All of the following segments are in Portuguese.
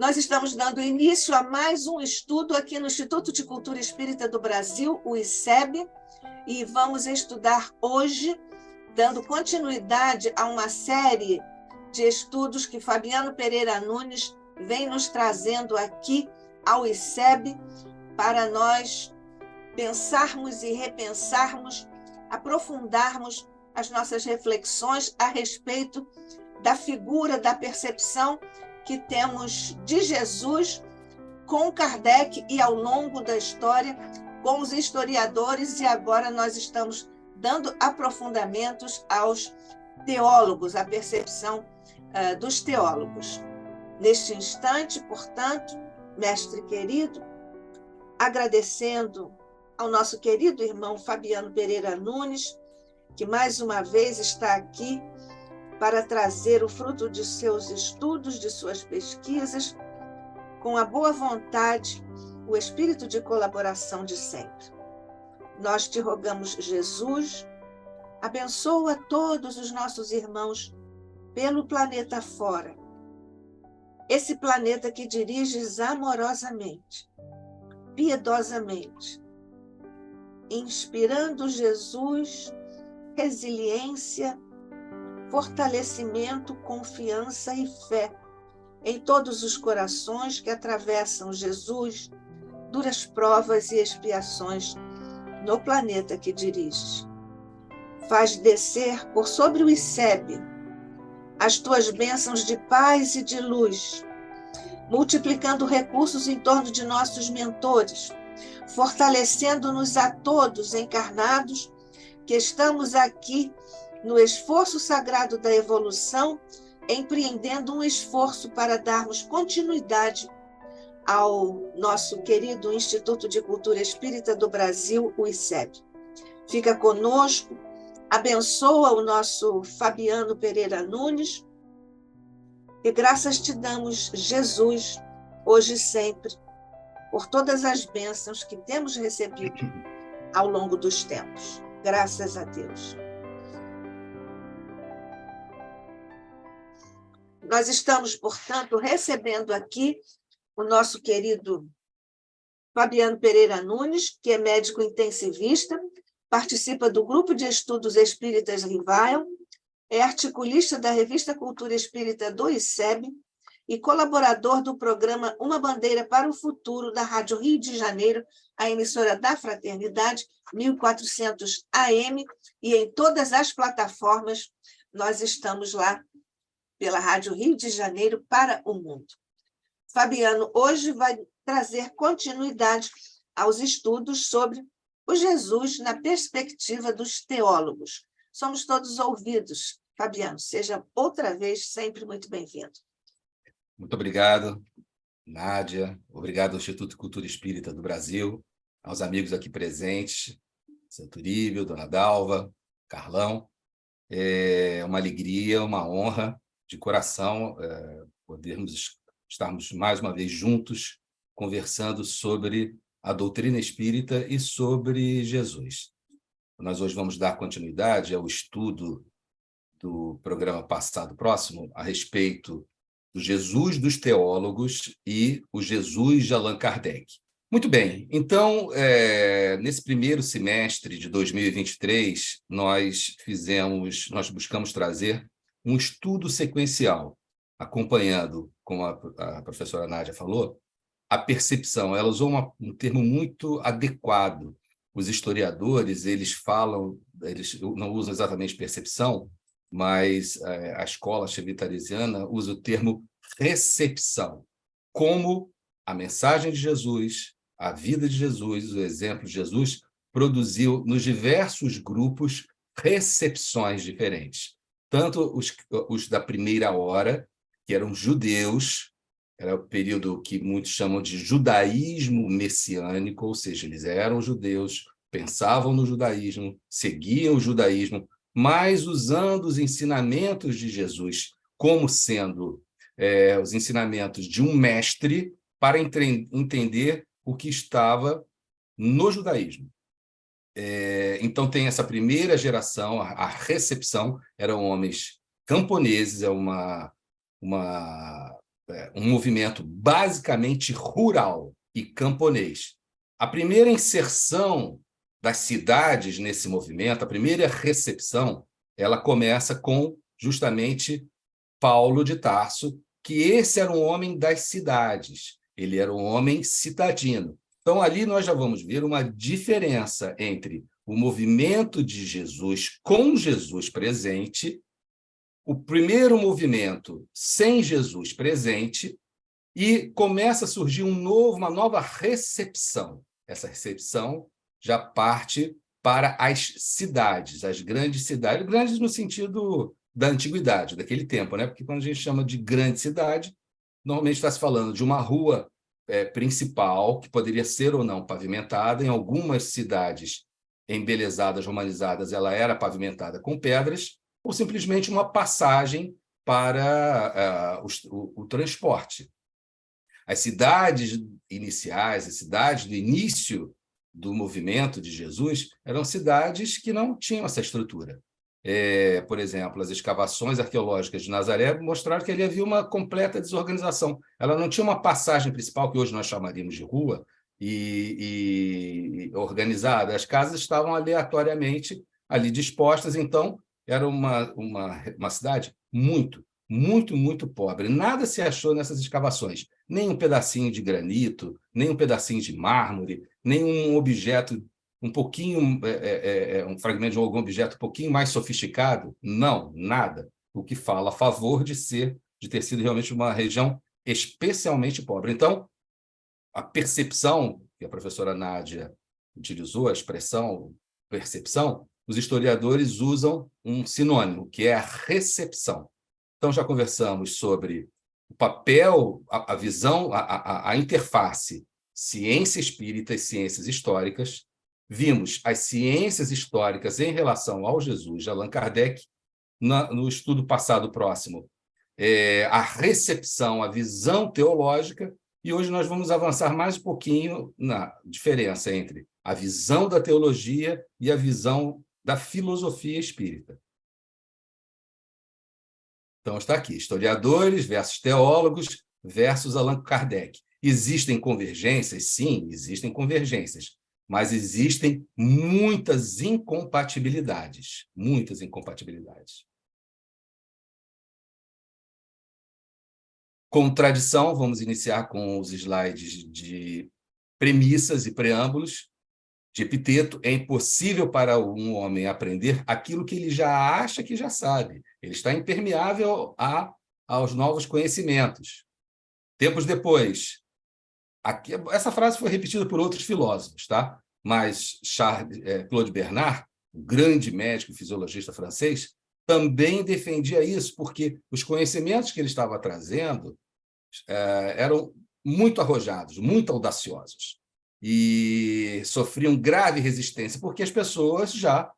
Nós estamos dando início a mais um estudo aqui no Instituto de Cultura Espírita do Brasil, o ICEB, e vamos estudar hoje, dando continuidade a uma série de estudos que Fabiano Pereira Nunes vem nos trazendo aqui ao ICEB para nós pensarmos e repensarmos, aprofundarmos as nossas reflexões a respeito da figura, da percepção que temos de Jesus com Kardec e ao longo da história com os historiadores, e agora nós estamos dando aprofundamentos aos teólogos, a percepção dos teólogos. Neste instante, portanto, mestre querido, agradecendo ao nosso querido irmão Fabiano Pereira Nunes, que mais uma vez está aqui para trazer o fruto de seus estudos, de suas pesquisas, com a boa vontade, o espírito de colaboração de sempre. Nós te rogamos, Jesus, abençoa todos os nossos irmãos pelo planeta fora, esse planeta que diriges amorosamente, piedosamente, inspirando Jesus, resiliência, fortalecimento, confiança e fé em todos os corações que atravessam Jesus, duras provas e expiações no planeta que diriges. Faz descer por sobre o ICEB as tuas bênçãos de paz e de luz, multiplicando recursos em torno de nossos mentores, fortalecendo-nos a todos encarnados que estamos aqui no esforço sagrado da evolução, empreendendo um esforço para darmos continuidade ao nosso querido Instituto de Cultura Espírita do Brasil, o ICEB. Fica conosco, abençoa o nosso Fabiano Pereira Nunes, e graças te damos, Jesus, hoje e sempre, por todas as bênçãos que temos recebido ao longo dos tempos. Graças a Deus. Nós estamos, portanto, recebendo aqui o nosso querido Fabiano Pereira Nunes, que é médico intensivista, participa do Grupo de Estudos Espíritas Rivail, é articulista da Revista Cultura Espírita do ICEB e colaborador do programa Uma Bandeira para o Futuro da Rádio Rio de Janeiro, a emissora da Fraternidade, 1400 AM, e em todas as plataformas nós estamos lá pela Rádio Rio de Janeiro para o mundo. Fabiano hoje vai trazer continuidade aos estudos sobre o Jesus na perspectiva dos teólogos. Somos todos ouvidos. Fabiano, seja outra vez sempre muito bem-vindo. Muito obrigado, Nádia. Obrigado ao Instituto de Cultura Espírita do Brasil, aos amigos aqui presentes, Seu Turíbio, Dona Dalva, Carlão. É uma alegria, uma honra de coração podermos estarmos mais uma vez juntos conversando sobre a doutrina espírita e sobre Jesus. Nós hoje vamos dar continuidade ao estudo do programa Passado Próximo a respeito do Jesus dos teólogos e o Jesus de Allan Kardec. Muito bem, então, nesse primeiro semestre de 2023, nós buscamos trazer um estudo sequencial, acompanhando, como a professora Nádia falou, a percepção. Ela usou um termo muito adequado. Os historiadores, eles não usam exatamente percepção, mas a escola xavieresiana usa o termo recepção, como a mensagem de Jesus, a vida de Jesus, o exemplo de Jesus, produziu nos diversos grupos recepções diferentes. Tanto os da primeira hora, que eram judeus, era o período que muitos chamam de judaísmo messiânico, ou seja, eles eram judeus, pensavam no judaísmo, seguiam o judaísmo, mas usando os ensinamentos de Jesus como sendo os ensinamentos de um mestre para entender o que estava no judaísmo. Então, tem essa primeira geração, a recepção, eram homens camponeses, um movimento basicamente rural e camponês. A primeira inserção das cidades nesse movimento, a primeira recepção, ela começa com justamente Paulo de Tarso, que esse era um homem das cidades, ele era um homem citadino. Então, ali nós já vamos ver uma diferença entre o movimento de Jesus com Jesus presente, o primeiro movimento sem Jesus presente, e começa a surgir uma nova recepção. Essa recepção já parte para as cidades, as grandes cidades, grandes no sentido da antiguidade, daquele tempo, né? Porque quando a gente chama de grande cidade, normalmente está se falando de uma rua principal, que poderia ser ou não pavimentada. Em algumas cidades embelezadas, romanizadas, ela era pavimentada com pedras, ou simplesmente uma passagem para o transporte. As cidades iniciais, as cidades do início do movimento de Jesus, eram cidades que não tinham essa estrutura. Por exemplo, as escavações arqueológicas de Nazaré mostraram que ali havia uma completa desorganização. Ela não tinha uma passagem principal, que hoje nós chamaríamos de rua, e organizada. As casas estavam aleatoriamente ali dispostas, então era uma cidade muito pobre. Nada se achou nessas escavações. Nem um pedacinho de granito, nem um pedacinho de mármore, nem um objeto um pouquinho, um fragmento de algum objeto um pouquinho mais sofisticado. Não, nada. O que fala a favor de ter sido realmente uma região especialmente pobre. Então, a percepção, que a professora Nádia utilizou, a expressão percepção, os historiadores usam um sinônimo, que é a recepção. Então, já conversamos sobre o papel, a visão, a interface ciência espírita e ciências históricas. Vimos as ciências históricas em relação ao Jesus, de Allan Kardec, no estudo passado próximo, a recepção, a visão teológica, e hoje nós vamos avançar mais um pouquinho na diferença entre a visão da teologia e a visão da filosofia espírita. Então, está aqui, historiadores versus teólogos versus Allan Kardec. Existem convergências? Sim, existem convergências, mas existem muitas incompatibilidades. Muitas incompatibilidades. Contradição, vamos iniciar com os slides de premissas e preâmbulos. De Epiteto: é impossível para um homem aprender aquilo que ele já acha que já sabe. Ele está impermeável aos novos conhecimentos. Tempos depois, essa frase foi repetida por outros filósofos, tá? Mas Claude Bernard, um grande médico e fisiologista francês, também defendia isso, porque os conhecimentos que ele estava trazendo eram muito arrojados, muito audaciosos, e sofriam grave resistência, porque as pessoas já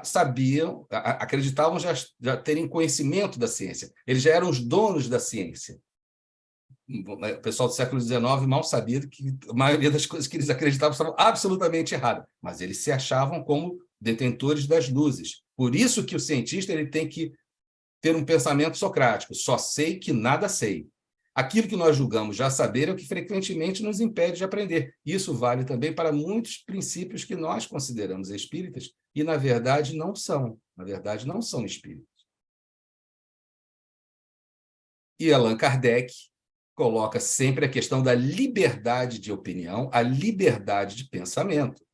sabiam, acreditavam já terem conhecimento da ciência. Eles já eram os donos da ciência. O pessoal do século XIX mal sabia que a maioria das coisas que eles acreditavam estavam absolutamente erradas, mas eles se achavam como detentores das luzes. Por isso que o cientista ele tem que ter um pensamento socrático: só sei que nada sei. Aquilo que nós julgamos já saber é o que frequentemente nos impede de aprender. Isso vale também para muitos princípios que nós consideramos espíritas e, na verdade, não são. Na verdade, não são espíritas. E Allan Kardec coloca sempre a questão da liberdade de opinião, a liberdade de pensamento.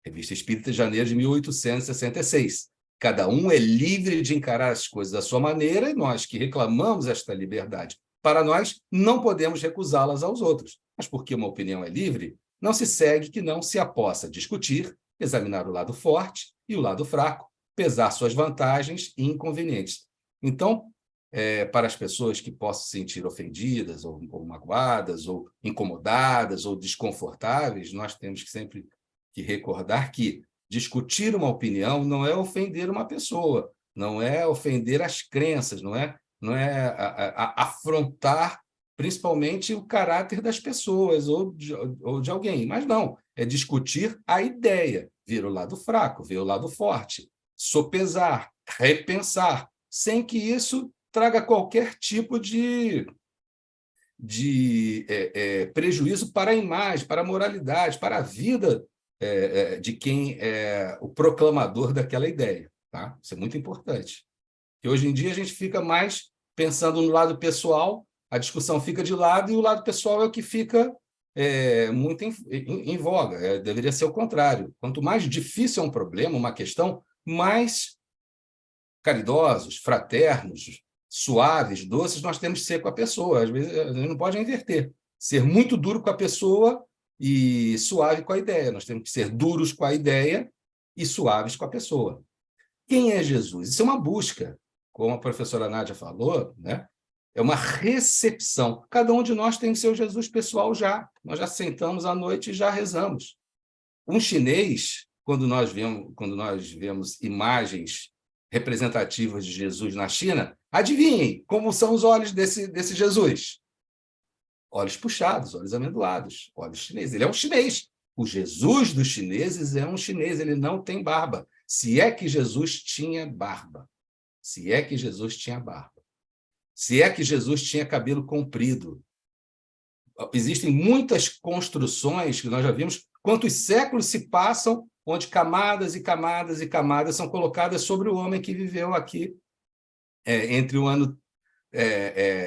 Revista Espírita, janeiro de 1866. Cada um é livre de encarar as coisas da sua maneira, e nós que reclamamos esta liberdade para nós, não podemos recusá-las aos outros. Mas porque uma opinião é livre, não se segue que não se a possa discutir, examinar o lado forte e o lado fraco, pesar suas vantagens e inconvenientes. Então, para as pessoas que possam se sentir ofendidas, ou magoadas, ou incomodadas, ou desconfortáveis, nós temos que sempre que recordar que discutir uma opinião não é ofender uma pessoa, não é ofender as crenças, não é afrontar principalmente o caráter das pessoas ou de alguém, mas não, é discutir a ideia, ver o lado fraco, ver o lado forte, sopesar, repensar, sem que isso traga qualquer tipo de de prejuízo para a imagem, para a moralidade, para a vida de quem é o proclamador daquela ideia. Tá? Isso é muito importante. E hoje em dia a gente fica mais pensando no lado pessoal, a discussão fica de lado e o lado pessoal é o que fica muito em voga. Deveria ser o contrário. Quanto mais difícil é um problema, uma questão, mais caridosos, fraternos, suaves, doces nós temos que ser com a pessoa. Às vezes a gente não pode inverter. Ser muito duro com a pessoa e suave com a ideia. Nós temos que ser duros com a ideia e suaves com a pessoa. Quem é Jesus? Isso é uma busca. Como a professora Nádia falou, né? É uma recepção. Cada um de nós tem o seu Jesus pessoal já. Nós já sentamos à noite e já rezamos. Um chinês, quando nós vemos imagens representativas de Jesus na China, adivinhem como são os olhos desse Jesus? Olhos puxados, olhos amendoados, olhos chineses. Ele é um chinês. O Jesus dos chineses é um chinês, ele não tem barba. Se é que Jesus tinha barba. Se é que Jesus tinha barba. Se é que Jesus tinha cabelo comprido. Existem muitas construções que nós já vimos, quantos séculos se passam, onde camadas e camadas e camadas são colocadas sobre o homem que viveu aqui entre o ano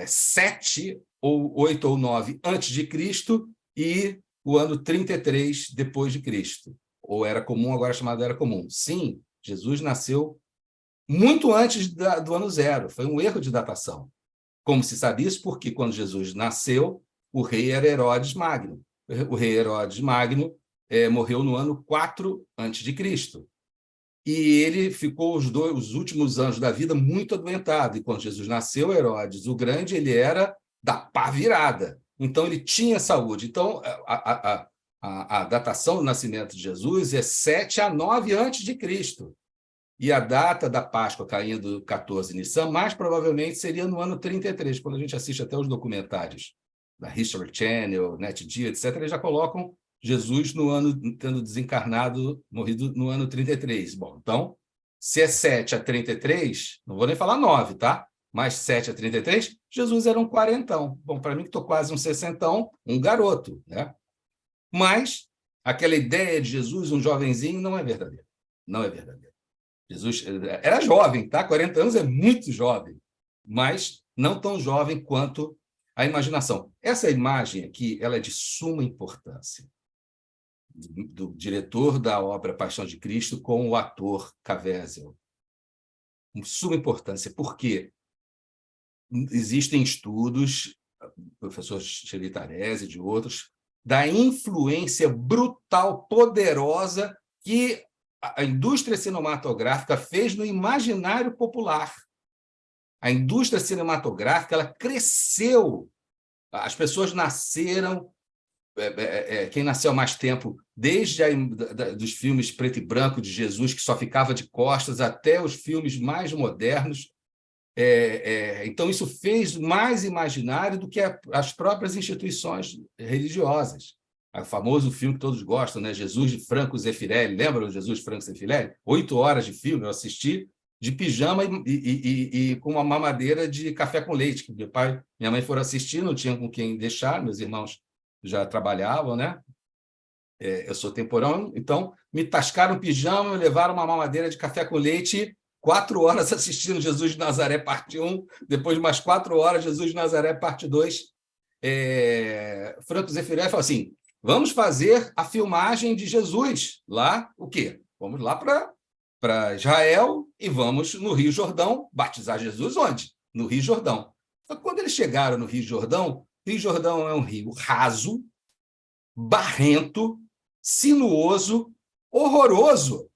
7 ou 8 ou 9 antes de Cristo e o ano 33 depois de Cristo. Ou era comum, agora chamado era comum. Sim, Jesus nasceu muito antes do ano 0. Foi um erro de datação. Como se sabe isso? Porque quando Jesus nasceu, o rei era Herodes Magno. O rei Herodes Magno morreu no ano 4 antes de Cristo. E ele ficou os últimos anos da vida muito adoentado. E quando Jesus nasceu, Herodes o Grande, ele era da pá virada. Então, ele tinha saúde. Então, a datação do nascimento de Jesus é 7 a 9 antes de Cristo. E a data da Páscoa caindo 14 Nissan, mais provavelmente seria no ano 33, quando a gente assiste até os documentários da History Channel, NetGeo, etc., eles já colocam Jesus no ano, tendo desencarnado, morrido no ano 33. Bom, então, se é 7 a 33, não vou nem falar 9, tá? Mas 7 a 33, Jesus era um quarentão. Bom, para mim que estou quase um sessentão, um garoto, né? Mas aquela ideia de Jesus, um jovenzinho, não é verdadeira. Não é verdadeira. Jesus era jovem, tá? 40 anos é muito jovem, mas não tão jovem quanto a imaginação. Essa imagem aqui, ela é de suma importância. Do diretor da obra Paixão de Cristo com o ator Caviezel. Suma importância, porque existem estudos, o professor Sheri Tarese e de outros, da influência brutal, poderosa que a indústria cinematográfica fez no imaginário popular. A indústria cinematográfica ela cresceu. As pessoas nasceram, quem nasceu há mais tempo, desde dos filmes preto e branco de Jesus, que só ficava de costas, até os filmes mais modernos. Então, isso fez mais imaginário do que as próprias instituições religiosas. O famoso filme que todos gostam, né? Jesus de Franco Zeffirelli. Lembram do Jesus de Franco Zeffirelli? 8 horas de filme, eu assisti de pijama e com uma mamadeira de café com leite, que meu pai e minha mãe foram assistir, não tinham com quem deixar, meus irmãos já trabalhavam, né? Eu sou temporão, então me tascaram pijama, me levaram uma mamadeira de café com leite, 4 horas assistindo Jesus de Nazaré, parte 1, depois mais 4 horas, Jesus de Nazaré, parte 2. Franco Zeffirelli falou assim, vamos fazer a filmagem de Jesus lá, o quê? Vamos lá para Israel e vamos no Rio Jordão batizar Jesus onde? No Rio Jordão. Então, quando eles chegaram no Rio Jordão é um rio raso, barrento, sinuoso, horroroso.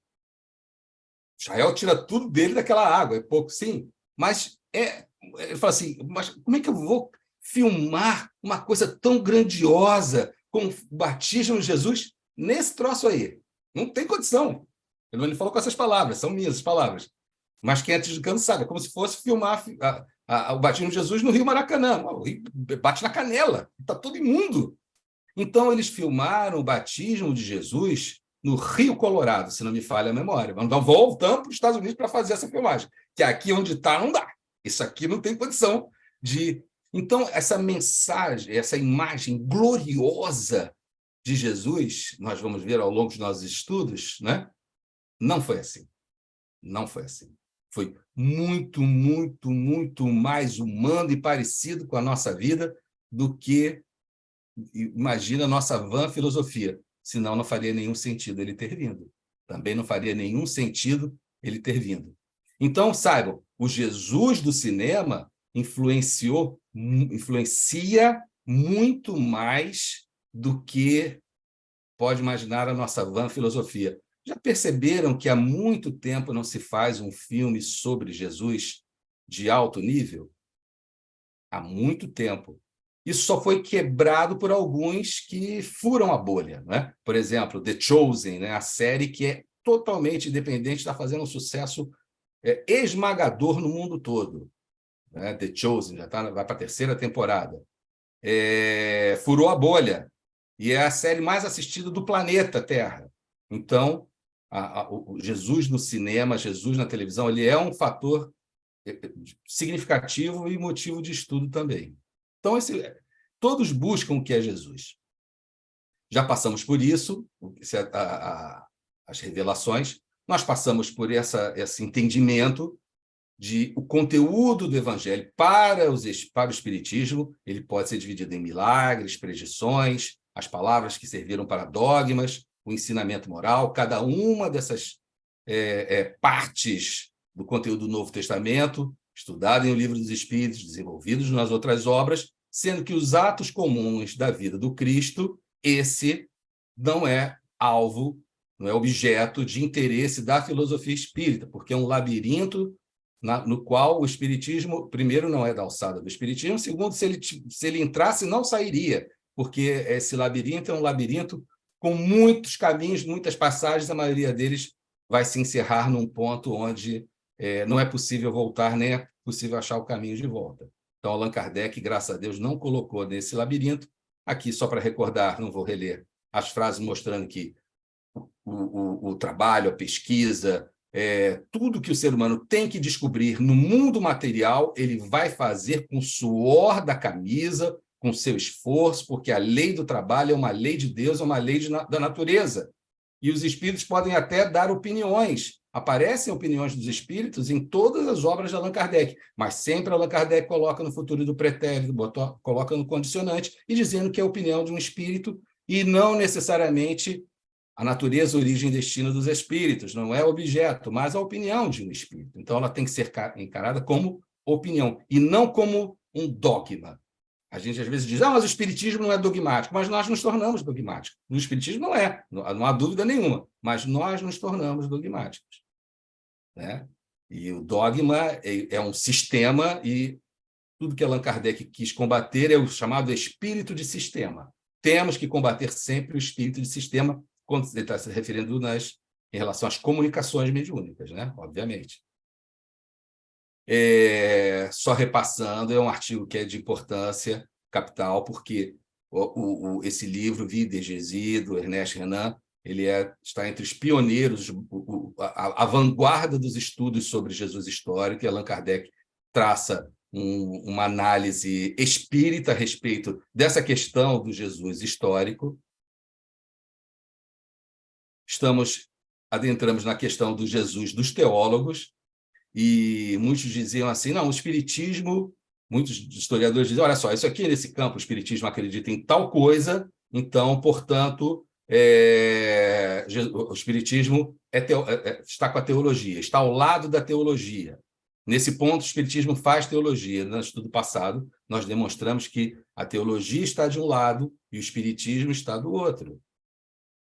Israel tira tudo dele daquela água, é pouco sim, mas ele fala assim, mas como é que eu vou filmar uma coisa tão grandiosa como o batismo de Jesus nesse troço aí? Não tem condição. Ele falou com essas palavras, são minhas palavras. Mas quem é tijucano sabe, é como se fosse filmar o batismo de Jesus no Rio Maracanã. O rio bate na canela, está todo imundo. Então, eles filmaram o batismo de Jesus no Rio Colorado, se não me falha a memória. Então, voltamos para os Estados Unidos para fazer essa filmagem. Que aqui onde está, não dá. Isso aqui não tem condição de Então, essa mensagem, essa imagem gloriosa de Jesus, nós vamos ver ao longo dos nossos estudos, né? Não foi assim. Não foi assim. Foi muito, muito, muito mais humano e parecido com a nossa vida do que, imagina, a nossa vã filosofia. Senão não faria nenhum sentido ele ter vindo. Também não faria nenhum sentido ele ter vindo. Então, saibam, o Jesus do cinema influencia muito mais do que pode imaginar a nossa vã filosofia. Já perceberam que há muito tempo não se faz um filme sobre Jesus de alto nível? Há muito tempo. Isso só foi quebrado por alguns que furam a bolha, né? Por exemplo, The Chosen, né? A série que é totalmente independente, está fazendo um sucesso esmagador no mundo todo. Né? The Chosen já vai para a terceira temporada. Furou a bolha. E é a série mais assistida do planeta Terra. Então, o Jesus no cinema, Jesus na televisão, ele é um fator significativo e motivo de estudo também. Então, todos buscam o que é Jesus. Já passamos por isso, as revelações, nós passamos por esse entendimento de o conteúdo do evangelho para o espiritismo. Ele pode ser dividido em milagres, predições, as palavras que serviram para dogmas, o ensinamento moral, cada uma dessas partes do conteúdo do Novo Testamento, estudado em O Livro dos Espíritos, desenvolvidos nas outras obras, sendo que os atos comuns da vida do Cristo, esse não é alvo, não é objeto de interesse da filosofia espírita, porque é um labirinto no qual o espiritismo, primeiro, não é da alçada do espiritismo, segundo, se ele entrasse, não sairia, porque esse labirinto é um labirinto com muitos caminhos, muitas passagens, a maioria deles vai se encerrar num ponto onde não é possível voltar, nem é possível achar o caminho de volta. Então, Allan Kardec, graças a Deus, não colocou nesse labirinto. Aqui, só para recordar, não vou reler as frases mostrando que o trabalho, a pesquisa, tudo que o ser humano tem que descobrir no mundo material, ele vai fazer com o suor da camisa, com seu esforço, porque a lei do trabalho é uma lei de Deus, é uma lei da natureza. E os espíritos podem até dar opiniões. Aparecem opiniões dos espíritos em todas as obras de Allan Kardec, mas sempre Allan Kardec coloca no futuro do pretérito, coloca no condicionante, e dizendo que é a opinião de um espírito e não necessariamente a natureza, origem e destino dos espíritos, não é objeto, mas a opinião de um espírito. Então, ela tem que ser encarada como opinião e não como um dogma. A gente, às vezes, diz, mas o espiritismo não é dogmático, mas nós nos tornamos dogmáticos. No espiritismo não é, não há dúvida nenhuma, mas nós nos tornamos dogmáticos. Né? E o dogma é um sistema e tudo que Allan Kardec quis combater é o chamado espírito de sistema. Temos que combater sempre o espírito de sistema quando ele está se referindo em relação às comunicações mediúnicas, né? Obviamente. Só repassando, é um artigo que é de importância capital, porque esse livro, Vida e Gesi, do Ernest Renan, ele está entre os pioneiros, a vanguarda dos estudos sobre Jesus histórico, e Allan Kardec traça uma análise espírita a respeito dessa questão do Jesus histórico. Adentramos na questão do Jesus dos teólogos, e muitos diziam assim, não, o espiritismo, muitos historiadores dizem, olha só, isso aqui nesse campo, o espiritismo acredita em tal coisa, então, portanto, o espiritismo está com a teologia, está ao lado da teologia. Nesse ponto, o espiritismo faz teologia. No estudo passado, nós demonstramos que a teologia está de um lado e o espiritismo está do outro.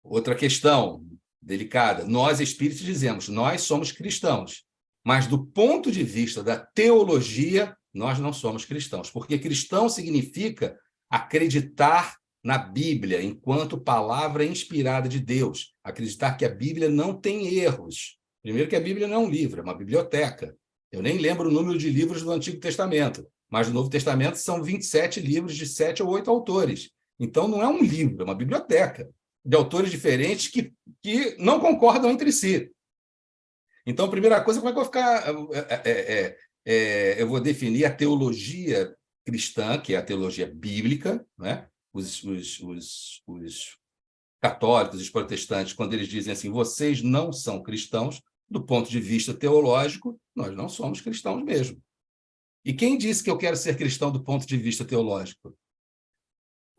Outra questão delicada, nós espíritos dizemos, nós somos cristãos, mas do ponto de vista da teologia, nós não somos cristãos, porque cristão significa acreditar na Bíblia enquanto palavra inspirada de Deus, acreditar que a Bíblia não tem erros. Primeiro que a Bíblia não é um livro, é uma biblioteca. Eu nem lembro o número de livros do Antigo Testamento, mas no Novo Testamento são 27 livros de 7 ou 8 autores. Então, não é um livro, é uma biblioteca de autores diferentes que não concordam entre si. Então, a primeira coisa, como é que eu vou ficar... eu vou definir a teologia cristã, que é a teologia bíblica, né? Os católicos, os protestantes, quando eles dizem assim, vocês não são cristãos, do ponto de vista teológico, nós não somos cristãos mesmo. E quem disse que eu quero ser cristão do ponto de vista teológico?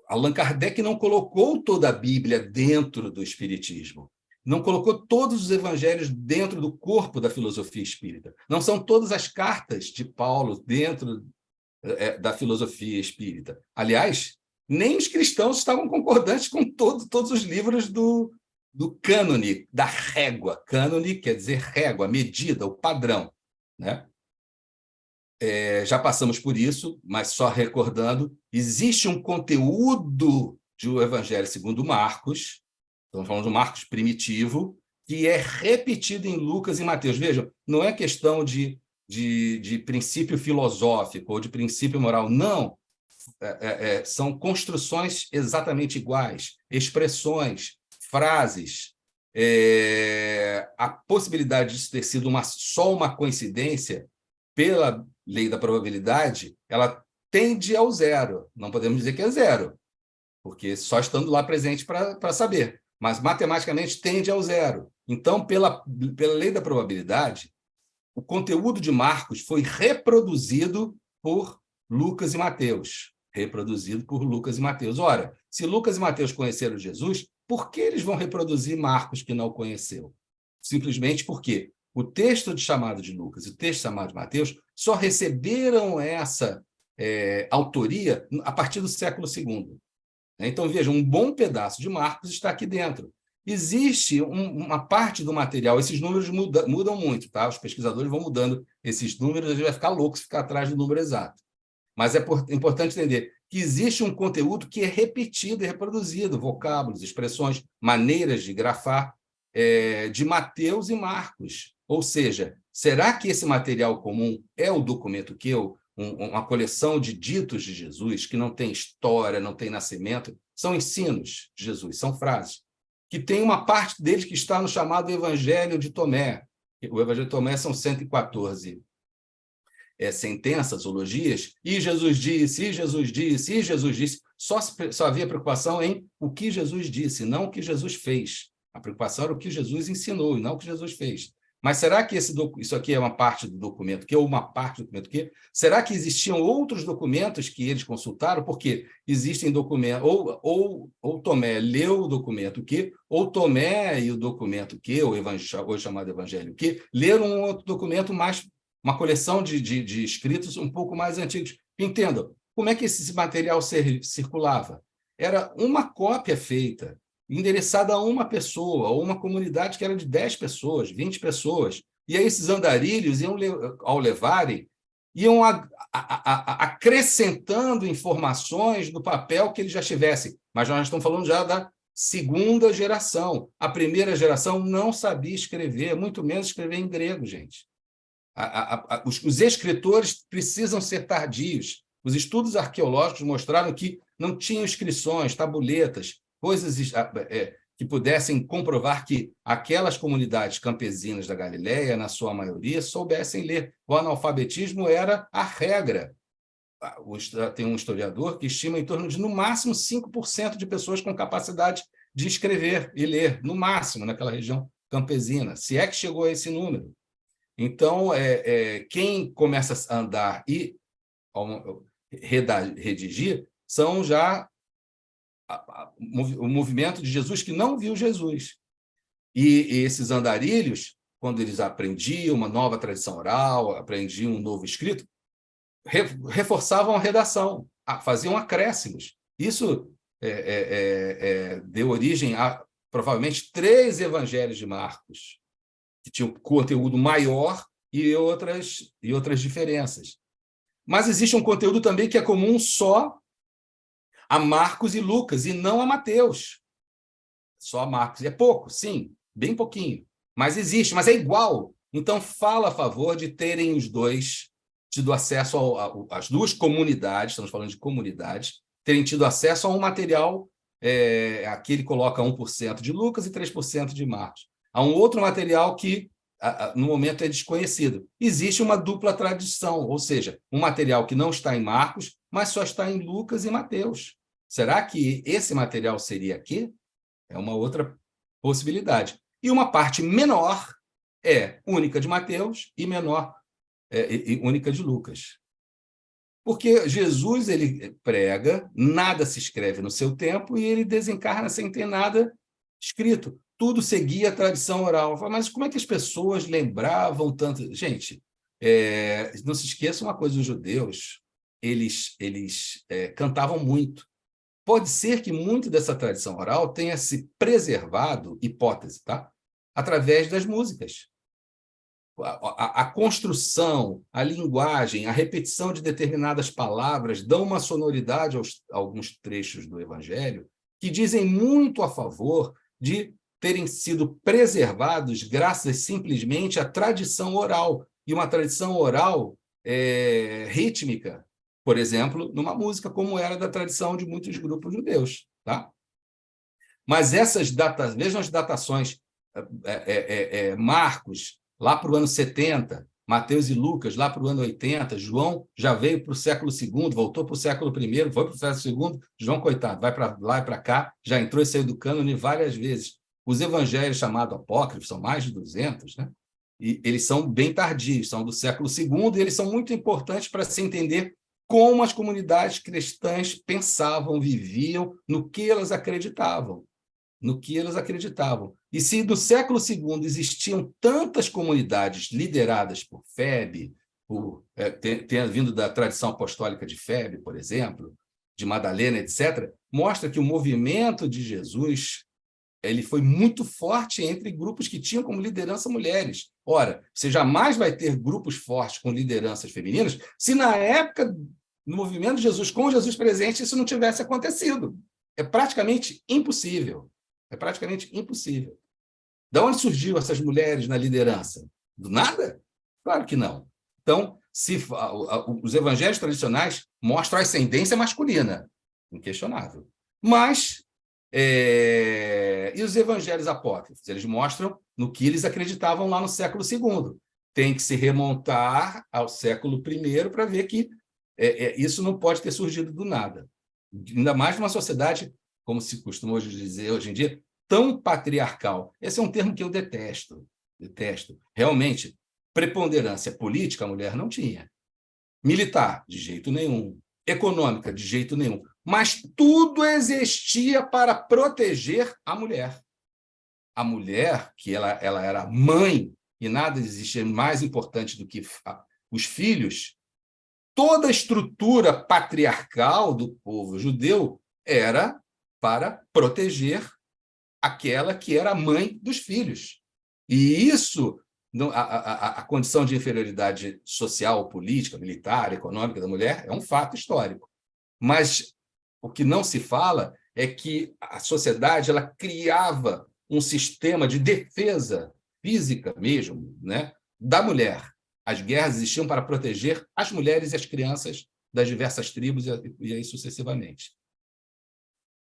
Allan Kardec não colocou toda a Bíblia dentro do espiritismo. Não colocou todos os evangelhos dentro do corpo da filosofia espírita. Não são todas as cartas de Paulo dentro da filosofia espírita. Aliás, nem os cristãos estavam concordantes com todos os livros do cânone, da régua. Cânone quer dizer régua, medida, o padrão, né? Já passamos por isso, mas só recordando, existe um conteúdo do Evangelho segundo Marcos, estamos falando do Marcos primitivo, que é repetido em Lucas e Mateus. Vejam, não é questão de princípio filosófico ou de princípio moral, não. São construções exatamente iguais, expressões, frases. A possibilidade de ter sido só uma coincidência, pela lei da probabilidade, ela tende ao zero. Não podemos dizer que é zero, porque só estando lá presente para saber. Mas, matematicamente, tende ao zero. Então, pela lei da probabilidade, o conteúdo de Marcos foi reproduzido por Lucas e Mateus. Reproduzido por Lucas e Mateus. Ora, se Lucas e Mateus conheceram Jesus, por que eles vão reproduzir Marcos, que não conheceu? Simplesmente porque o texto chamado de Lucas e o texto chamado de Mateus só receberam essa autoria a partir do século II. Então, veja, um bom pedaço de Marcos está aqui dentro. Existe uma parte do material, esses números mudam muito, tá? Os pesquisadores vão mudando esses números, a gente vai ficar louco se ficar atrás do número exato. Mas é importante entender que existe um conteúdo que é repetido e reproduzido, vocábulos, expressões, maneiras de grafar, de Mateus e Marcos. Ou seja, será que esse material comum é o documento que uma coleção de ditos de Jesus, que não tem história, não tem nascimento, são ensinos de Jesus, são frases, que tem uma parte deles que está no chamado Evangelho de Tomé. O Evangelho de Tomé são 114 sentenças, ologias, e Jesus disse, e Jesus disse, e Jesus disse. Só havia preocupação em o que Jesus disse, não o que Jesus fez. A preocupação era o que Jesus ensinou, e não o que Jesus fez. Mas será que isso aqui é uma parte do documento Q ou uma parte do documento Q? Será que existiam outros documentos que eles consultaram? Porque existem documentos, ou Tomé leu o documento Q, ou Tomé e o documento Q, hoje chamado Evangelho Q, leram um outro documento mais, uma coleção de escritos um pouco mais antigos. Entendam, como é que esse material circulava? Era uma cópia feita, endereçada a uma pessoa, ou uma comunidade que era de 10 pessoas, 20 pessoas. E aí esses andarilhos, ao levarem, iam acrescentando informações do papel que eles já tivessem. Mas nós estamos falando já da segunda geração. A primeira geração não sabia escrever, muito menos escrever em grego, gente. Os escritores precisam ser tardios. Os estudos arqueológicos mostraram que não tinham inscrições, tabuletas, coisas que pudessem comprovar que aquelas comunidades campesinas da Galileia, na sua maioria, soubessem ler. O analfabetismo era a regra. Tem um historiador que estima em torno de, no máximo, 5% de pessoas com capacidade de escrever e ler, no máximo, naquela região campesina, se é que chegou a esse número. Então, quem começa a andar e redigir são já o movimento de Jesus que não viu Jesus. E esses andarilhos, quando eles aprendiam uma nova tradição oral, aprendiam um novo escrito, reforçavam a redação, faziam acréscimos. Isso deu origem a, provavelmente, 3 evangelhos de Marcos, que tinham conteúdo maior e outras diferenças. Mas existe um conteúdo também que é comum só a Marcos e Lucas, e não a Mateus. Só a Marcos. É pouco, sim, bem pouquinho. Mas existe, mas é igual. Então, fala a favor de terem os dois tido acesso às duas comunidades, estamos falando de comunidades, terem tido acesso a um material, aqui ele coloca 1% de Lucas e 3% de Marcos. Há um outro material que, no momento, é desconhecido. Existe uma dupla tradição, ou seja, um material que não está em Marcos, mas só está em Lucas e Mateus. Será que esse material seria aqui? É uma outra possibilidade. E uma parte menor é única de Mateus e menor e única de Lucas. Porque Jesus, ele prega, nada se escreve no seu tempo e ele desencarna sem ter nada escrito. Tudo seguia a tradição oral. Mas como é que as pessoas lembravam tanto? Gente, não se esqueça uma coisa, os judeus, eles cantavam muito. Pode ser que muito dessa tradição oral tenha se preservado, hipótese, tá? Através das músicas. A construção, a linguagem, a repetição de determinadas palavras dão uma sonoridade a alguns trechos do Evangelho que dizem muito a favor de terem sido preservados graças simplesmente à tradição oral, e uma tradição oral rítmica, por exemplo, numa música como era da tradição de muitos grupos judeus. Tá? Mas essas datas, vejam as datações, Marcos, lá para o ano 70, Mateus e Lucas, lá para o ano 80, João já veio para o século II, voltou para o século I, foi para o século II, João, coitado, vai para lá e para cá, já entrou e saiu do cânone várias vezes. Os evangelhos chamados apócrifos, são mais de 200, né? E eles são bem tardios, são do século II, e eles são muito importantes para se entender como as comunidades cristãs pensavam, viviam, no que elas acreditavam. No que elas acreditavam. E se no século II existiam tantas comunidades lideradas por Febe, tenha vindo da tradição apostólica de Febe, por exemplo, de Madalena, etc., mostra que o movimento de Jesus ele foi muito forte entre grupos que tinham como liderança mulheres. Ora, você jamais vai ter grupos fortes com lideranças femininas se na época, no movimento de Jesus, com Jesus presente, isso não tivesse acontecido. É praticamente impossível. É praticamente impossível. De onde surgiu essas mulheres na liderança? Do nada? Claro que não. Então, os evangelhos tradicionais mostram a ascendência masculina, inquestionável. Mas, e os evangelhos apócrifos? Eles mostram no que eles acreditavam lá no século II. Tem que se remontar ao século I para ver que isso não pode ter surgido do nada. Ainda mais numa sociedade, como se costuma dizer hoje em dia, tão patriarcal. Esse é um termo que eu detesto. Detesto. Realmente, preponderância política a mulher não tinha. Militar, de jeito nenhum. Econômica, de jeito nenhum. Mas tudo existia para proteger a mulher. A mulher, que ela era mãe, e nada existia mais importante do que os filhos, toda a estrutura patriarcal do povo judeu era para proteger aquela que era a mãe dos filhos. E isso, a condição de inferioridade social, política, militar, econômica da mulher é um fato histórico. Mas o que não se fala é que a sociedade ela criava um sistema de defesa física mesmo, né, da mulher. As guerras existiam para proteger as mulheres e as crianças das diversas tribos e aí sucessivamente.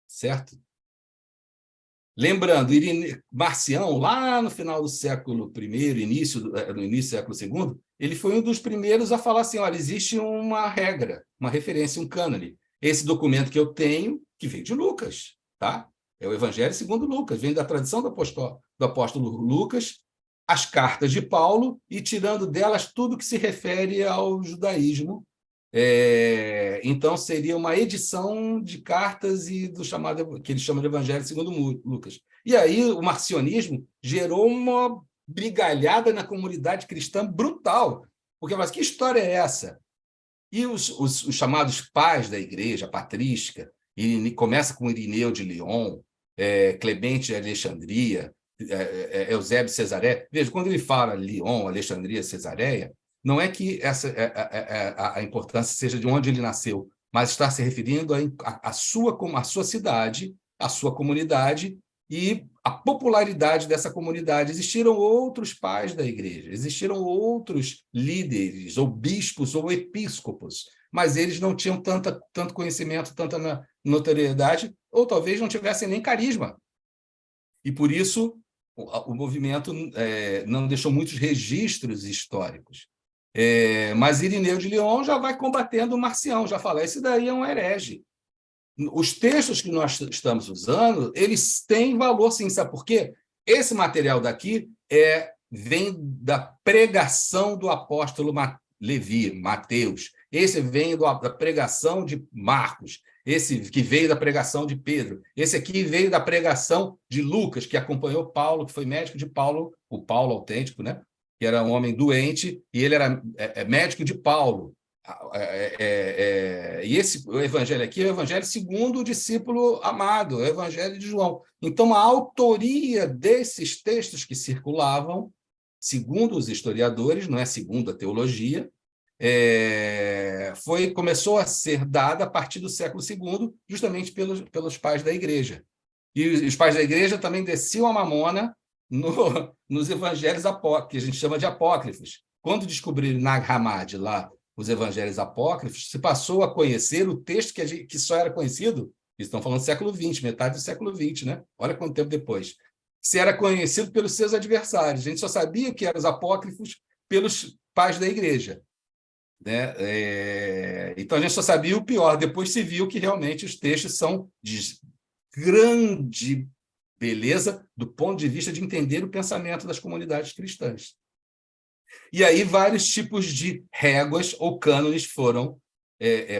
Certo? Lembrando, Marcião, lá no final do século I, no início do século II, ele foi um dos primeiros a falar assim, olha, existe uma regra, uma referência, um cânone. Esse documento que eu tenho, que vem de Lucas, tá? É o Evangelho segundo Lucas, vem da tradição do apóstolo Lucas, as cartas de Paulo, e tirando delas tudo que se refere ao judaísmo. Então, seria uma edição de cartas e do chamado, que ele chama de Evangelho segundo Lucas. E aí o marcionismo gerou uma brigalhada na comunidade cristã brutal, porque mas que história é essa? E os chamados pais da igreja patrística, e começa com Irineu de Lyon, Clemente de Alexandria, Eusébio de Cesareia. Veja, quando ele fala Lyon, Alexandria, Cesareia, não é que a importância seja de onde ele nasceu, mas está se referindo à sua cidade, à sua comunidade e à popularidade dessa comunidade. Existiram outros pais da igreja, existiram outros líderes, ou bispos, ou episcopos, mas eles não tinham tanto conhecimento, tanta notoriedade, ou talvez não tivessem nem carisma. E, por isso, o movimento não deixou muitos registros históricos. Mas Irineu de Lyon já vai combatendo o Marcião, já fala, esse daí é um herege. Os textos que nós estamos usando, eles têm valor, sim. Sabe por quê? Esse material daqui vem da pregação do apóstolo Levi, Mateus. Esse vem da pregação de Marcos. Esse que veio da pregação de Pedro. Esse aqui veio da pregação de Lucas, que acompanhou Paulo, que foi médico de Paulo, o Paulo autêntico, né? Que era um homem doente, e ele era médico de Paulo. E o evangelho aqui é o evangelho segundo o discípulo amado, é o evangelho de João. Então, a autoria desses textos que circulavam, segundo os historiadores, não é segundo a teologia, começou a ser dada a partir do século II, justamente pelos pais da igreja. E os pais da igreja também desciam a mamona nos evangelhos apócrifos, que a gente chama de apócrifos. Quando descobriram Nag Hammadi lá, os evangelhos apócrifos, se passou a conhecer o texto que só era conhecido, eles estão falando do século XX, metade do século XX, né? Olha quanto tempo depois. Se era conhecido pelos seus adversários. A gente só sabia que eram os apócrifos pelos pais da igreja. Né? Então, a gente só sabia o pior. Depois se viu que realmente os textos são de grande beleza do ponto de vista de entender o pensamento das comunidades cristãs. E aí vários tipos de réguas ou cânones foram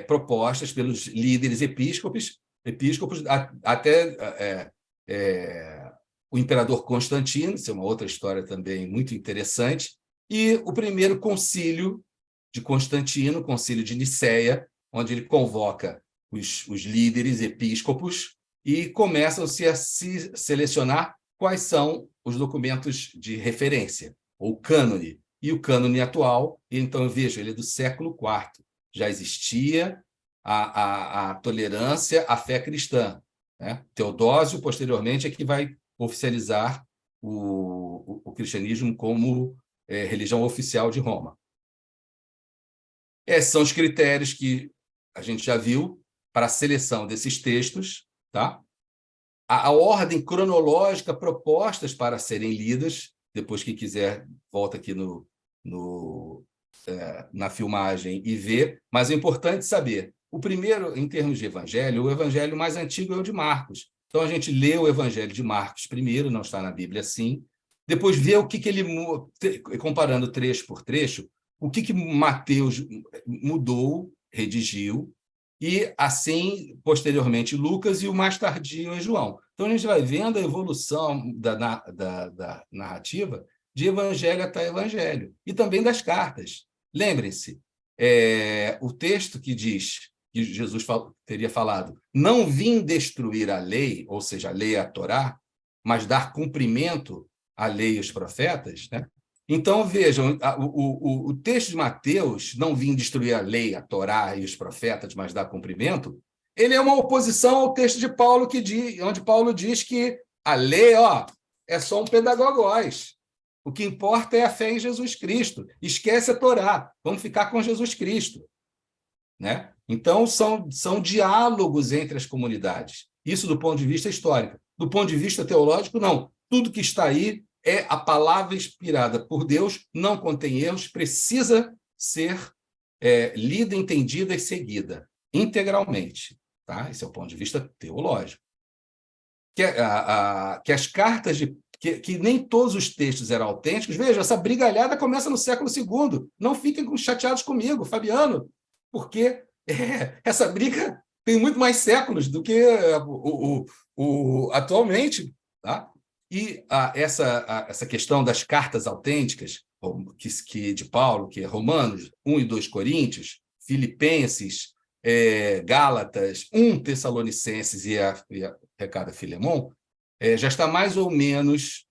propostas pelos líderes episcopos até o imperador Constantino, isso é uma outra história também muito interessante, e o primeiro concílio de Constantino, o concílio de Nicéia, onde ele convoca os líderes episcopos e começam-se a se selecionar quais são os documentos de referência, ou cânone. E o cânone atual, então, veja, ele é do século IV. Já existia a tolerância à fé cristã. Né? Teodósio, posteriormente, é que vai oficializar o cristianismo como religião oficial de Roma. Esses são os critérios que a gente já viu para a seleção desses textos. Tá? A ordem cronológica propostas para serem lidas, depois que quiser, volta aqui na filmagem e ver, mas é importante saber, o primeiro, em termos de evangelho, o evangelho mais antigo é o de Marcos. Então, a gente lê o evangelho de Marcos primeiro, não está na Bíblia assim, depois vê o que ele, comparando trecho por trecho, o que Mateus mudou, redigiu, e assim, posteriormente, Lucas, e o mais tardio é João. Então, a gente vai vendo a evolução da narrativa de evangelho até evangelho, e também das cartas. Lembrem-se, o texto que diz que Jesus teria falado, não vim destruir a lei, ou seja, a lei é a Torá, mas dar cumprimento à lei e aos profetas, né? Então, vejam, o texto de Mateus, não vim destruir a lei, a Torá e os profetas, mas dar cumprimento, ele é uma oposição ao texto de Paulo, onde Paulo diz que a lei é só um pedagogós. O que importa é a fé em Jesus Cristo. Esquece a Torá, vamos ficar com Jesus Cristo. Né? Então, são diálogos entre as comunidades. Isso do ponto de vista histórico. Do ponto de vista teológico, não. Tudo que está aí é a palavra inspirada por Deus, não contém erros, precisa ser lida, entendida e seguida integralmente. Tá? Esse é o ponto de vista teológico. Que as cartas que nem todos os textos eram autênticos. Veja, essa brigalhada começa no século II. Não fiquem chateados comigo, Fabiano, porque essa briga tem muito mais séculos do que atualmente. Tá? E essa questão das cartas autênticas, de Paulo, que é Romanos, 1 e 2 Coríntios, Filipenses, Gálatas, 1 Tessalonicenses e a recado a Filemon, já está mais ou menos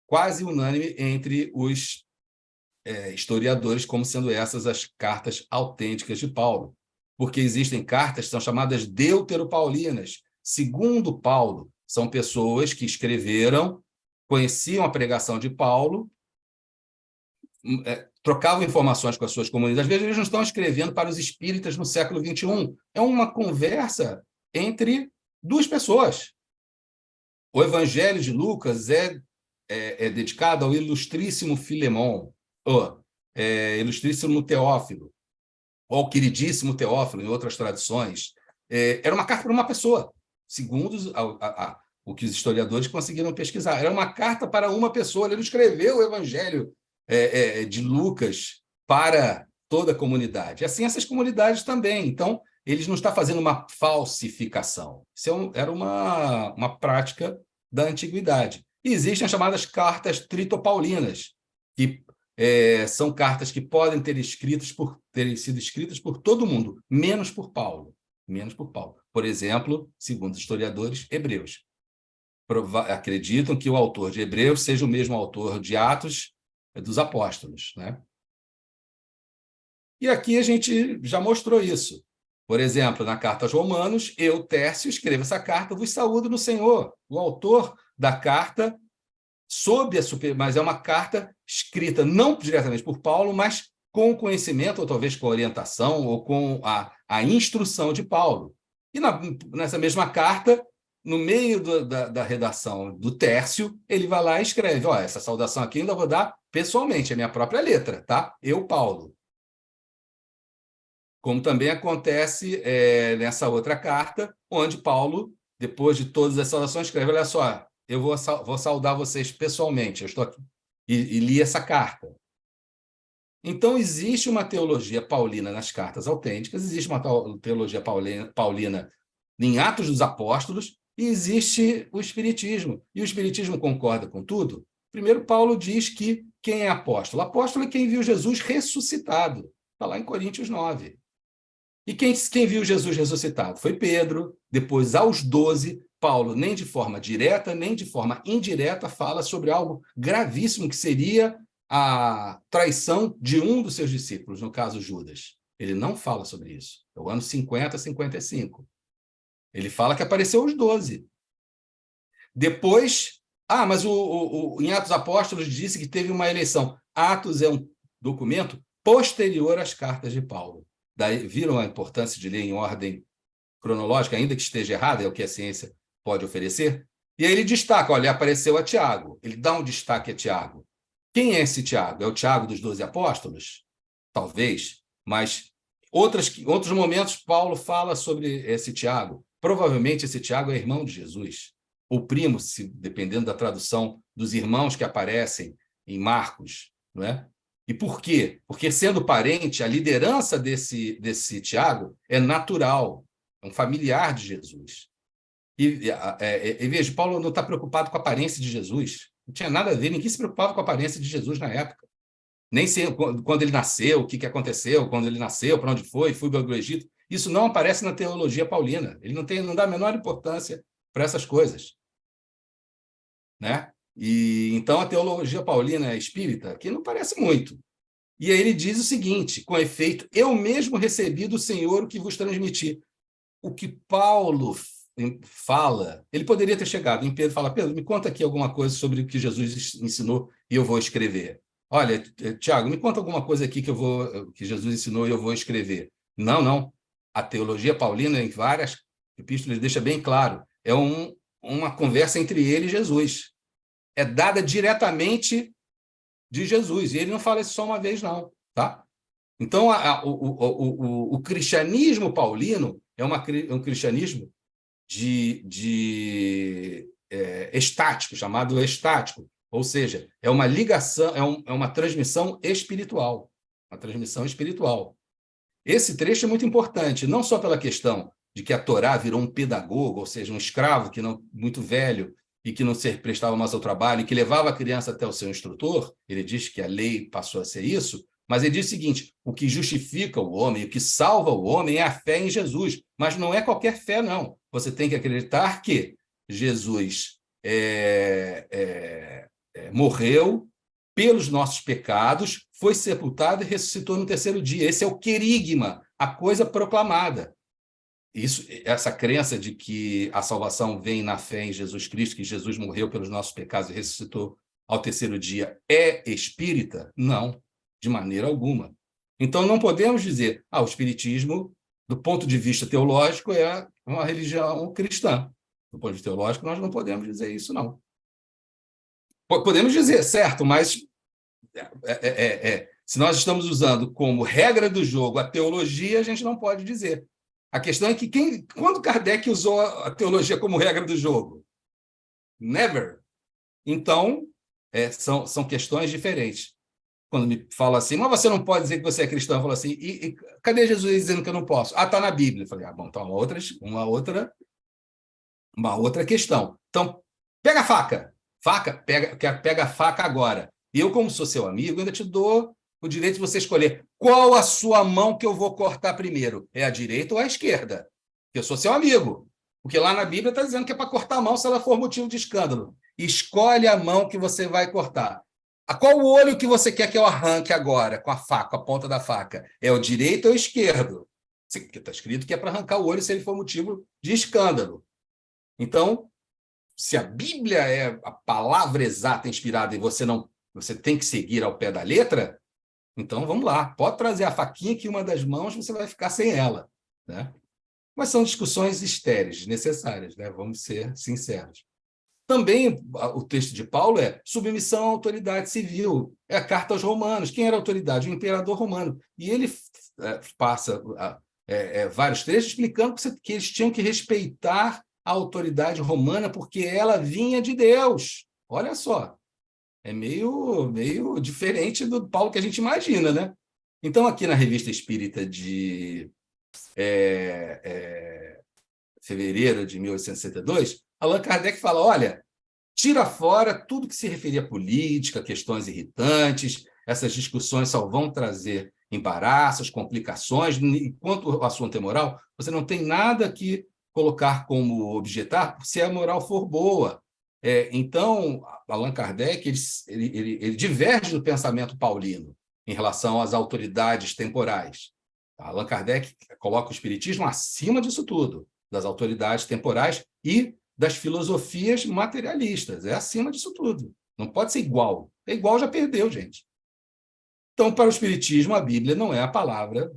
quase unânime entre os historiadores como sendo essas as cartas autênticas de Paulo, porque existem cartas que são chamadas deuteropaulinas. Segundo Paulo, são pessoas que escreveram, conheciam a pregação de Paulo, trocavam informações com as suas comunidades. Às vezes, eles não estão escrevendo para os espíritas no século XXI. É uma conversa entre duas pessoas. O Evangelho de Lucas é dedicado ao ilustríssimo Filemon, Ilustríssimo Teófilo, ou Queridíssimo Teófilo, em outras tradições, era uma carta para uma pessoa, segundo o que os historiadores conseguiram pesquisar. Era uma carta para uma pessoa. Ele não escreveu o Evangelho de Lucas para toda a comunidade. Assim, essas comunidades também. Então, eles não estão fazendo uma falsificação. Isso era uma prática da antiguidade. E existem as chamadas cartas tritopaulinas, que são cartas que podem terem sido escritas por todo mundo, menos por Paulo. Menos por Paulo. Por exemplo, segundo os historiadores, Hebreus. Acreditam que o autor de Hebreus seja o mesmo autor de Atos dos Apóstolos, né? E aqui a gente já mostrou isso. Por exemplo, na carta aos Romanos, eu, Tércio, escrevo essa carta, vos saúdo no Senhor. O autor da carta, mas é uma carta escrita não diretamente por Paulo, mas com o conhecimento, ou talvez com a orientação, ou com a instrução de Paulo. E nessa mesma carta, no meio da redação do Tércio, ele vai lá e escreve, essa saudação aqui ainda vou dar pessoalmente, é minha própria letra, tá? Eu, Paulo. Como também acontece nessa outra carta, onde Paulo, depois de todas as saudações, escreve, olha só, eu vou saudar vocês pessoalmente, eu estou aqui, e li essa carta. Então, existe uma teologia paulina nas cartas autênticas, existe uma teologia paulina em Atos dos Apóstolos, e existe o Espiritismo. E o Espiritismo concorda com tudo? Primeiro, Paulo diz que quem é apóstolo? Apóstolo é quem viu Jesus ressuscitado. Está lá em Coríntios 9. E quem viu Jesus ressuscitado? Foi Pedro. Depois, aos 12, Paulo, nem de forma direta, nem de forma indireta, fala sobre algo gravíssimo, que seria a traição de um dos seus discípulos, no caso Judas. Ele não fala sobre isso. É o ano 50, 55. Ele fala que apareceu aos 12. Depois, mas em Atos Apóstolos disse que teve uma eleição. Atos é um documento posterior às cartas de Paulo. Daí, viram a importância de ler em ordem cronológica, ainda que esteja errada, é o que a ciência pode oferecer? E aí ele destaca, olha, apareceu a Tiago. Ele dá um destaque a Tiago. Quem é esse Tiago? É o Tiago dos 12 apóstolos? Talvez, mas outros momentos Paulo fala sobre esse Tiago. Provavelmente esse Tiago é irmão de Jesus, ou primo, dependendo da tradução dos irmãos que aparecem em Marcos, não é? E por quê? Porque, sendo parente, a liderança desse Tiago é natural, é um familiar de Jesus. E veja, Paulo não está preocupado com a aparência de Jesus. Não tinha nada a ver, ninguém se preocupava com a aparência de Jesus na época. Nem quando ele nasceu, o que aconteceu, quando ele nasceu, para onde foi para o Egito. Isso não aparece na teologia paulina. Ele não dá a menor importância para essas coisas, né? E então a teologia paulina espírita aqui não parece muito. E aí ele diz o seguinte, com efeito, eu mesmo recebi do Senhor o que vos transmiti. O que Paulo fala, ele poderia ter chegado em Pedro e falar, Pedro, me conta aqui alguma coisa sobre o que Jesus ensinou e eu vou escrever. Olha, Tiago, me conta alguma coisa aqui que Jesus ensinou e eu vou escrever. Não. A teologia paulina, em várias epístolas, deixa bem claro, é uma conversa entre ele e Jesus. É dada diretamente de Jesus. E ele não fala isso só uma vez, não. Tá? Então, o cristianismo paulino é um cristianismo estático, chamado estático. Ou seja, é uma ligação, é uma transmissão espiritual. Uma transmissão espiritual. Esse trecho é muito importante, não só pela questão de que a Torá virou um pedagogo, ou seja, um escravo muito velho e que não se prestava mais ao trabalho e que levava a criança até o seu instrutor. Ele diz que a lei passou a ser isso, mas ele diz o seguinte, o que justifica o homem, o que salva o homem é a fé em Jesus, mas não é qualquer fé, não. Você tem que acreditar que Jesus morreu pelos nossos pecados, foi sepultado e ressuscitou no terceiro dia. Esse é o querigma, a coisa proclamada. Essa crença de que a salvação vem na fé em Jesus Cristo, que Jesus morreu pelos nossos pecados e ressuscitou ao terceiro dia, é espírita? Não, de maneira alguma. Então, não podemos dizer, o espiritismo, do ponto de vista teológico, é uma religião cristã. Do ponto de vista teológico, nós não podemos dizer isso, não. Podemos dizer, certo, mas Se nós estamos usando como regra do jogo a teologia, a gente não pode dizer. A questão é que quando Kardec usou a teologia como regra do jogo? Never. Então, são questões diferentes. Quando me fala assim, mas você não pode dizer que você é cristão, eu falo assim, e cadê Jesus dizendo que eu não posso? Ah, está na Bíblia. Eu falei, bom, então uma outra questão. Então, pega a faca. Pega a faca agora. E eu, como sou seu amigo, ainda te dou o direito de você escolher qual a sua mão que eu vou cortar primeiro. É a direita ou a esquerda? Eu sou seu amigo. Porque lá na Bíblia está dizendo que é para cortar a mão se ela for motivo de escândalo. Escolhe a mão que você vai cortar. A qual o olho que você quer que eu arranque agora com a faca, a ponta da faca? É o direito ou o esquerdo? Porque está escrito que é para arrancar o olho se ele for motivo de escândalo. Então, se a Bíblia é a palavra exata inspirada e você tem que seguir ao pé da letra, então vamos lá, pode trazer a faquinha que uma das mãos você vai ficar sem ela, né? Mas são discussões estéreis, necessárias, né? Vamos ser sinceros. Também o texto de Paulo é submissão à autoridade civil, é a carta aos romanos. Quem era a autoridade? O imperador romano. E ele passa vários trechos explicando que eles tinham que respeitar a autoridade romana porque ela vinha de Deus. Olha só, é meio diferente do Paulo que a gente imagina, né? Então, aqui na Revista Espírita de fevereiro de 1862, Allan Kardec fala, olha, tira fora tudo que se referia a política, questões irritantes, essas discussões só vão trazer embaraços, complicações, enquanto o assunto é moral, você não tem nada que colocar como objetar se a moral for boa. Então, Allan Kardec ele diverge do pensamento paulino em relação às autoridades temporais. Allan Kardec coloca o espiritismo acima disso tudo, das autoridades temporais e das filosofias materialistas. É acima disso tudo. Não pode ser igual. É igual, já perdeu, gente. Então, para o espiritismo, a Bíblia não é a palavra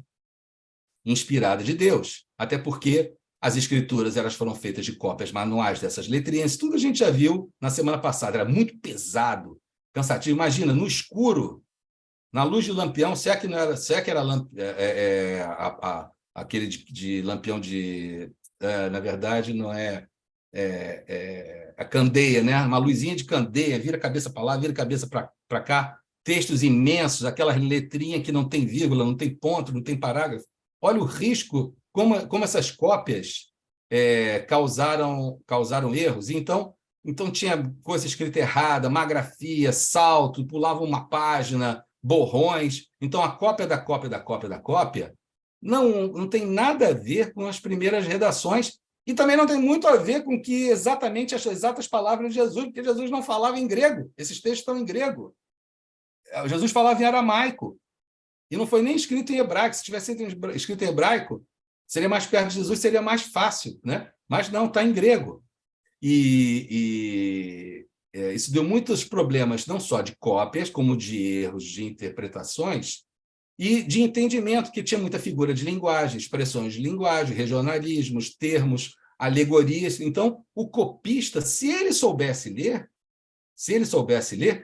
inspirada de Deus. Até porque as escrituras elas foram feitas de cópias manuais dessas letrinhas. Tudo a gente já viu na semana passada. Era muito pesado, cansativo. Imagina, no escuro, na luz de lampião, se é que era aquele de lampião de... na verdade, não é... a candeia, né? Uma luzinha de candeia, vira a cabeça para lá, vira a cabeça para cá, textos imensos, aquela letrinha que não tem vírgula, não tem ponto, não tem parágrafo. Olha o risco, como essas cópias causaram erros. Então tinha coisa escrita errada, má grafia, salto, pulava uma página, borrões. Então, a cópia da cópia da cópia da cópia não tem nada a ver com as primeiras redações e também não tem muito a ver com que exatamente as exatas palavras de Jesus, porque Jesus não falava em grego. Esses textos estão em grego. Jesus falava em aramaico. E não foi nem escrito em hebraico. Se tivesse escrito em hebraico, seria mais perto de Jesus, seria mais fácil, né? Mas não, está em grego. Isso deu muitos problemas, não só de cópias, como de erros de interpretações e de entendimento, que tinha muita figura de linguagem, expressões de linguagem, regionalismos, termos, alegorias. Então, o copista, se ele soubesse ler,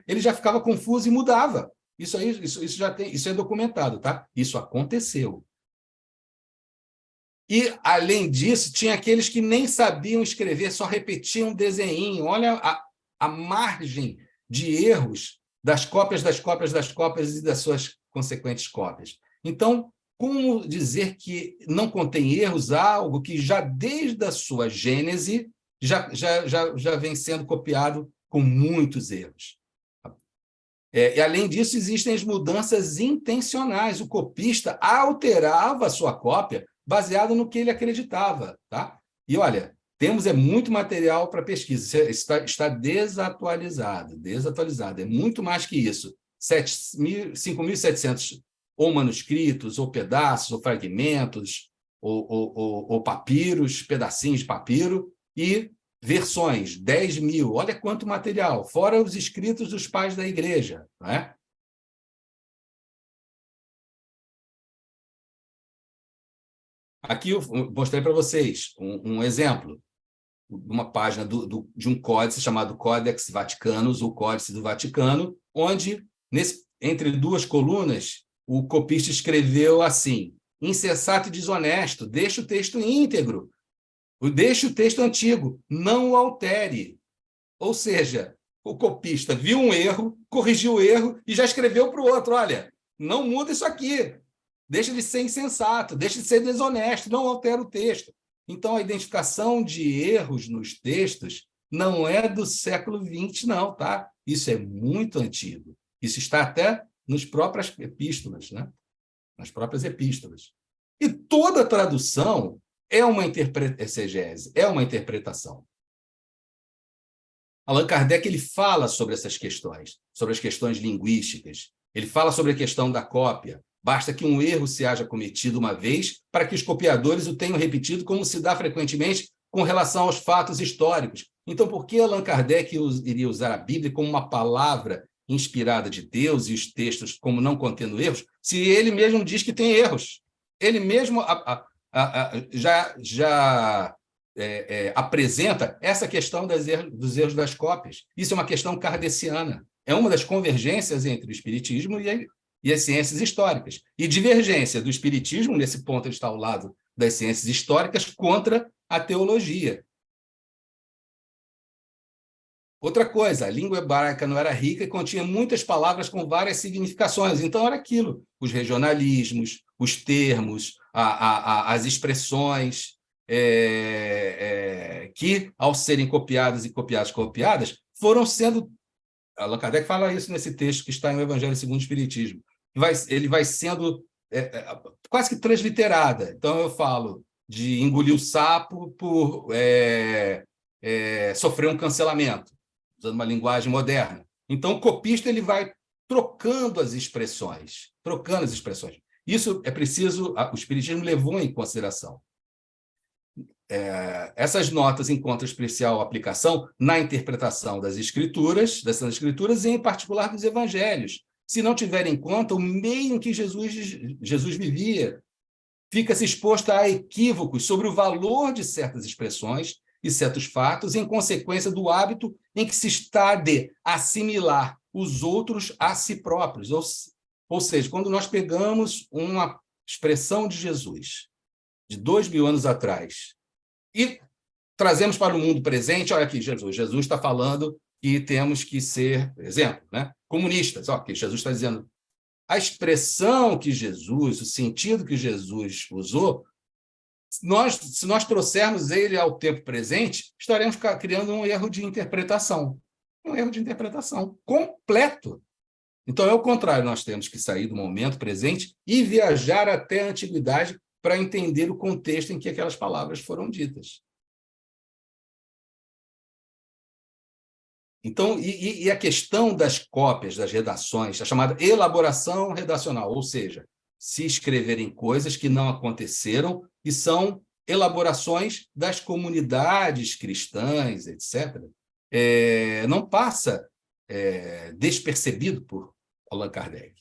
ele já ficava confuso e mudava. Isso é documentado, tá? Isso aconteceu. E, além disso, tinha aqueles que nem sabiam escrever, só repetiam desenho. Olha a margem de erros das cópias, das cópias, das cópias e das suas consequentes cópias. Então, como dizer que não contém erros algo que já desde a sua gênese já vem sendo copiado com muitos erros? E, além disso, existem as mudanças intencionais. O copista alterava a sua cópia baseado no que ele acreditava. Tá? E, olha, temos muito material para pesquisa. Está desatualizado. É muito mais que isso. 5.700 ou manuscritos, ou pedaços, ou fragmentos, ou papiros, pedacinhos de papiro, e versões, 10.000. Olha quanto material, fora os escritos dos pais da igreja. Não é? Aqui eu mostrei para vocês um exemplo, uma página de um códice chamado Codex Vaticanus, o Códice do Vaticano, onde, nesse entre duas colunas, o copista escreveu assim: insensato e desonesto, deixa o texto íntegro, deixa o texto antigo, não o altere. Ou seja, o copista viu um erro, corrigiu o erro e já escreveu para o outro: olha, não muda isso aqui, deixa de ser insensato, deixa de ser desonesto, não altera o texto. Então, a identificação de erros nos textos não é do século XX, não, tá? Isso é muito antigo. Isso está até nas próprias epístolas, né? Nas próprias epístolas. E toda tradução é uma exegese, é uma interpretação. Allan Kardec ele fala sobre essas questões, sobre as questões linguísticas. Ele fala sobre a questão da cópia. Basta que um erro se haja cometido uma vez para que os copiadores o tenham repetido, como se dá frequentemente com relação aos fatos históricos. Então, por que Allan Kardec iria usar a Bíblia como uma palavra inspirada de Deus e os textos como não contendo erros, se ele mesmo diz que tem erros? Ele mesmo já apresenta essa questão dos erros das cópias. Isso é uma questão kardeciana. É uma das convergências entre o espiritismo e as ciências históricas. E divergência do espiritismo, nesse ponto ele está ao lado das ciências históricas, contra a teologia. Outra coisa, a língua hebraica não era rica e continha muitas palavras com várias significações. Então, era aquilo, os regionalismos, os termos, as expressões que, ao serem copiadas, foram sendo... Allan Kardec fala isso nesse texto que está em O Evangelho segundo o Espiritismo. Ele vai sendo quase que transliterada. Então, eu falo de engolir o sapo por sofrer um cancelamento, usando uma linguagem moderna. Então, o copista ele vai trocando as expressões. Isso é preciso, o Espiritismo levou em consideração. Essas notas encontram especial aplicação na interpretação das Escrituras, das Santas Escrituras, e em particular dos Evangelhos. Se não tiver em conta o meio em que Jesus vivia, fica-se exposto a equívocos sobre o valor de certas expressões e certos fatos, em consequência do hábito em que se está de assimilar os outros a si próprios. Ou seja, quando nós pegamos uma expressão de Jesus, de 2000 anos atrás, e trazemos para o mundo presente, olha aqui, Jesus está falando que temos que ser, exemplo, né? Comunistas. Ok, Jesus está dizendo, a expressão que Jesus, o sentido que Jesus usou, se nós trouxermos ele ao tempo presente, estaremos criando um erro de interpretação. Um erro de interpretação completo. Então, é o contrário, nós temos que sair do momento presente e viajar até a antiguidade para entender o contexto em que aquelas palavras foram ditas. Então, e a questão das cópias, das redações, a chamada elaboração redacional, ou seja, se escreverem coisas que não aconteceram e são elaborações das comunidades cristãs, etc., não passa despercebido por Allan Kardec.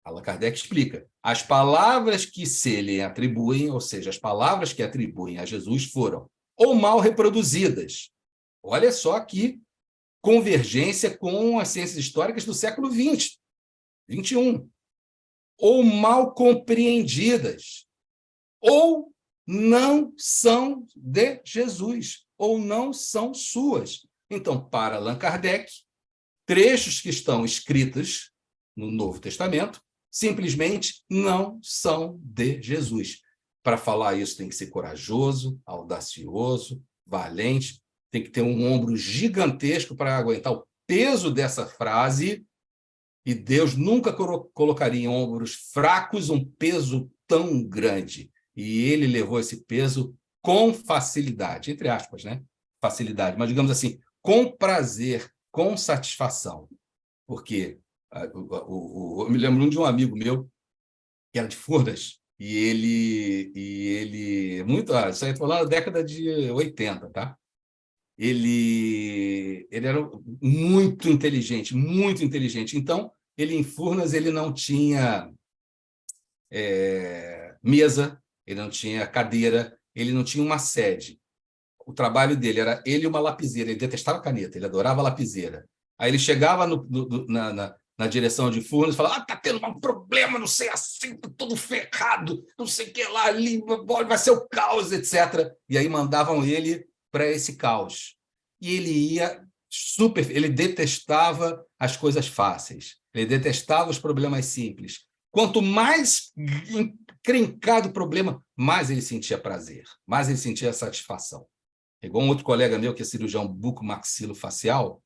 Allan Kardec explica, as palavras que se lhe atribuem, ou seja, as palavras que atribuem a Jesus foram ou mal reproduzidas. Olha só que convergência com as ciências históricas do século XX, XXI, ou mal compreendidas, ou não são de Jesus, ou não são suas. Então, para Allan Kardec, trechos que estão escritos no Novo Testamento simplesmente não são de Jesus. Para falar isso, tem que ser corajoso, audacioso, valente, tem que ter um ombro gigantesco para aguentar o peso dessa frase, e Deus nunca colocaria em ombros fracos um peso tão grande. E ele levou esse peso com facilidade, entre aspas, né? Facilidade, mas digamos assim, com prazer, com satisfação. Porque eu me lembro de um amigo meu, que era de Furnas, e ele muito, isso aí foi lá na década de 80, tá? Ele era muito inteligente, muito inteligente. Então, ele em Furnas, ele não tinha mesa, ele não tinha cadeira, ele não tinha uma sede. O trabalho dele era ele e uma lapiseira. Ele detestava caneta, ele adorava lapiseira. Aí ele chegava na direção de Furnas e falava, tá tendo um problema, não sei assim, tá todo ferrado, não sei o que lá, ali, vai ser o caos, etc. E aí mandavam ele para esse caos. E ele ia ele detestava as coisas fáceis, ele detestava os problemas simples. Quanto mais encrencado o problema, mais ele sentia prazer, mais ele sentia satisfação. Igual um outro colega meu, que é cirurgião bucomaxilofacial,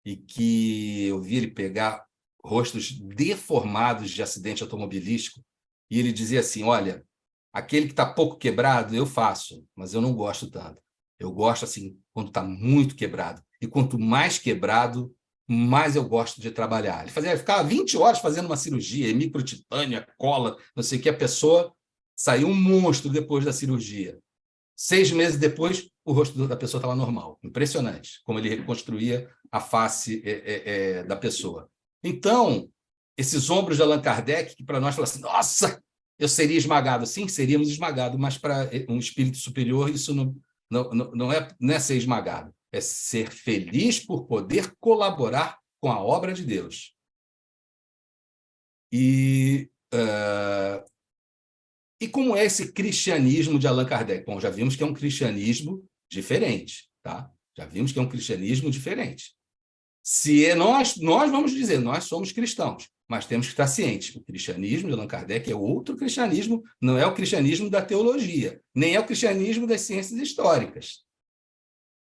e que eu vi ele pegar rostos deformados de acidente automobilístico, e ele dizia assim, olha, aquele que está pouco quebrado, eu faço, mas eu não gosto tanto. Eu gosto assim, quando está muito quebrado. E quanto mais quebrado, mais eu gosto de trabalhar. Ele ficava 20 horas fazendo uma cirurgia, microtitânio, cola, não sei o que, a pessoa saiu um monstro depois da cirurgia. 6 meses depois, o rosto da pessoa estava normal. Impressionante como ele reconstruía a face da pessoa. Então, esses ombros de Allan Kardec, que para nós falam assim, nossa, eu seria esmagado. Sim, seríamos esmagados, mas para um espírito superior isso não é ser esmagado, é ser feliz por poder colaborar com a obra de Deus. E como é esse cristianismo de Allan Kardec? Bom, já vimos que é um cristianismo diferente, tá? Já vimos que é um cristianismo diferente. Se nós vamos dizer, nós somos cristãos, mas temos que estar cientes. O cristianismo de Allan Kardec é outro cristianismo, não é o cristianismo da teologia, nem é o cristianismo das ciências históricas.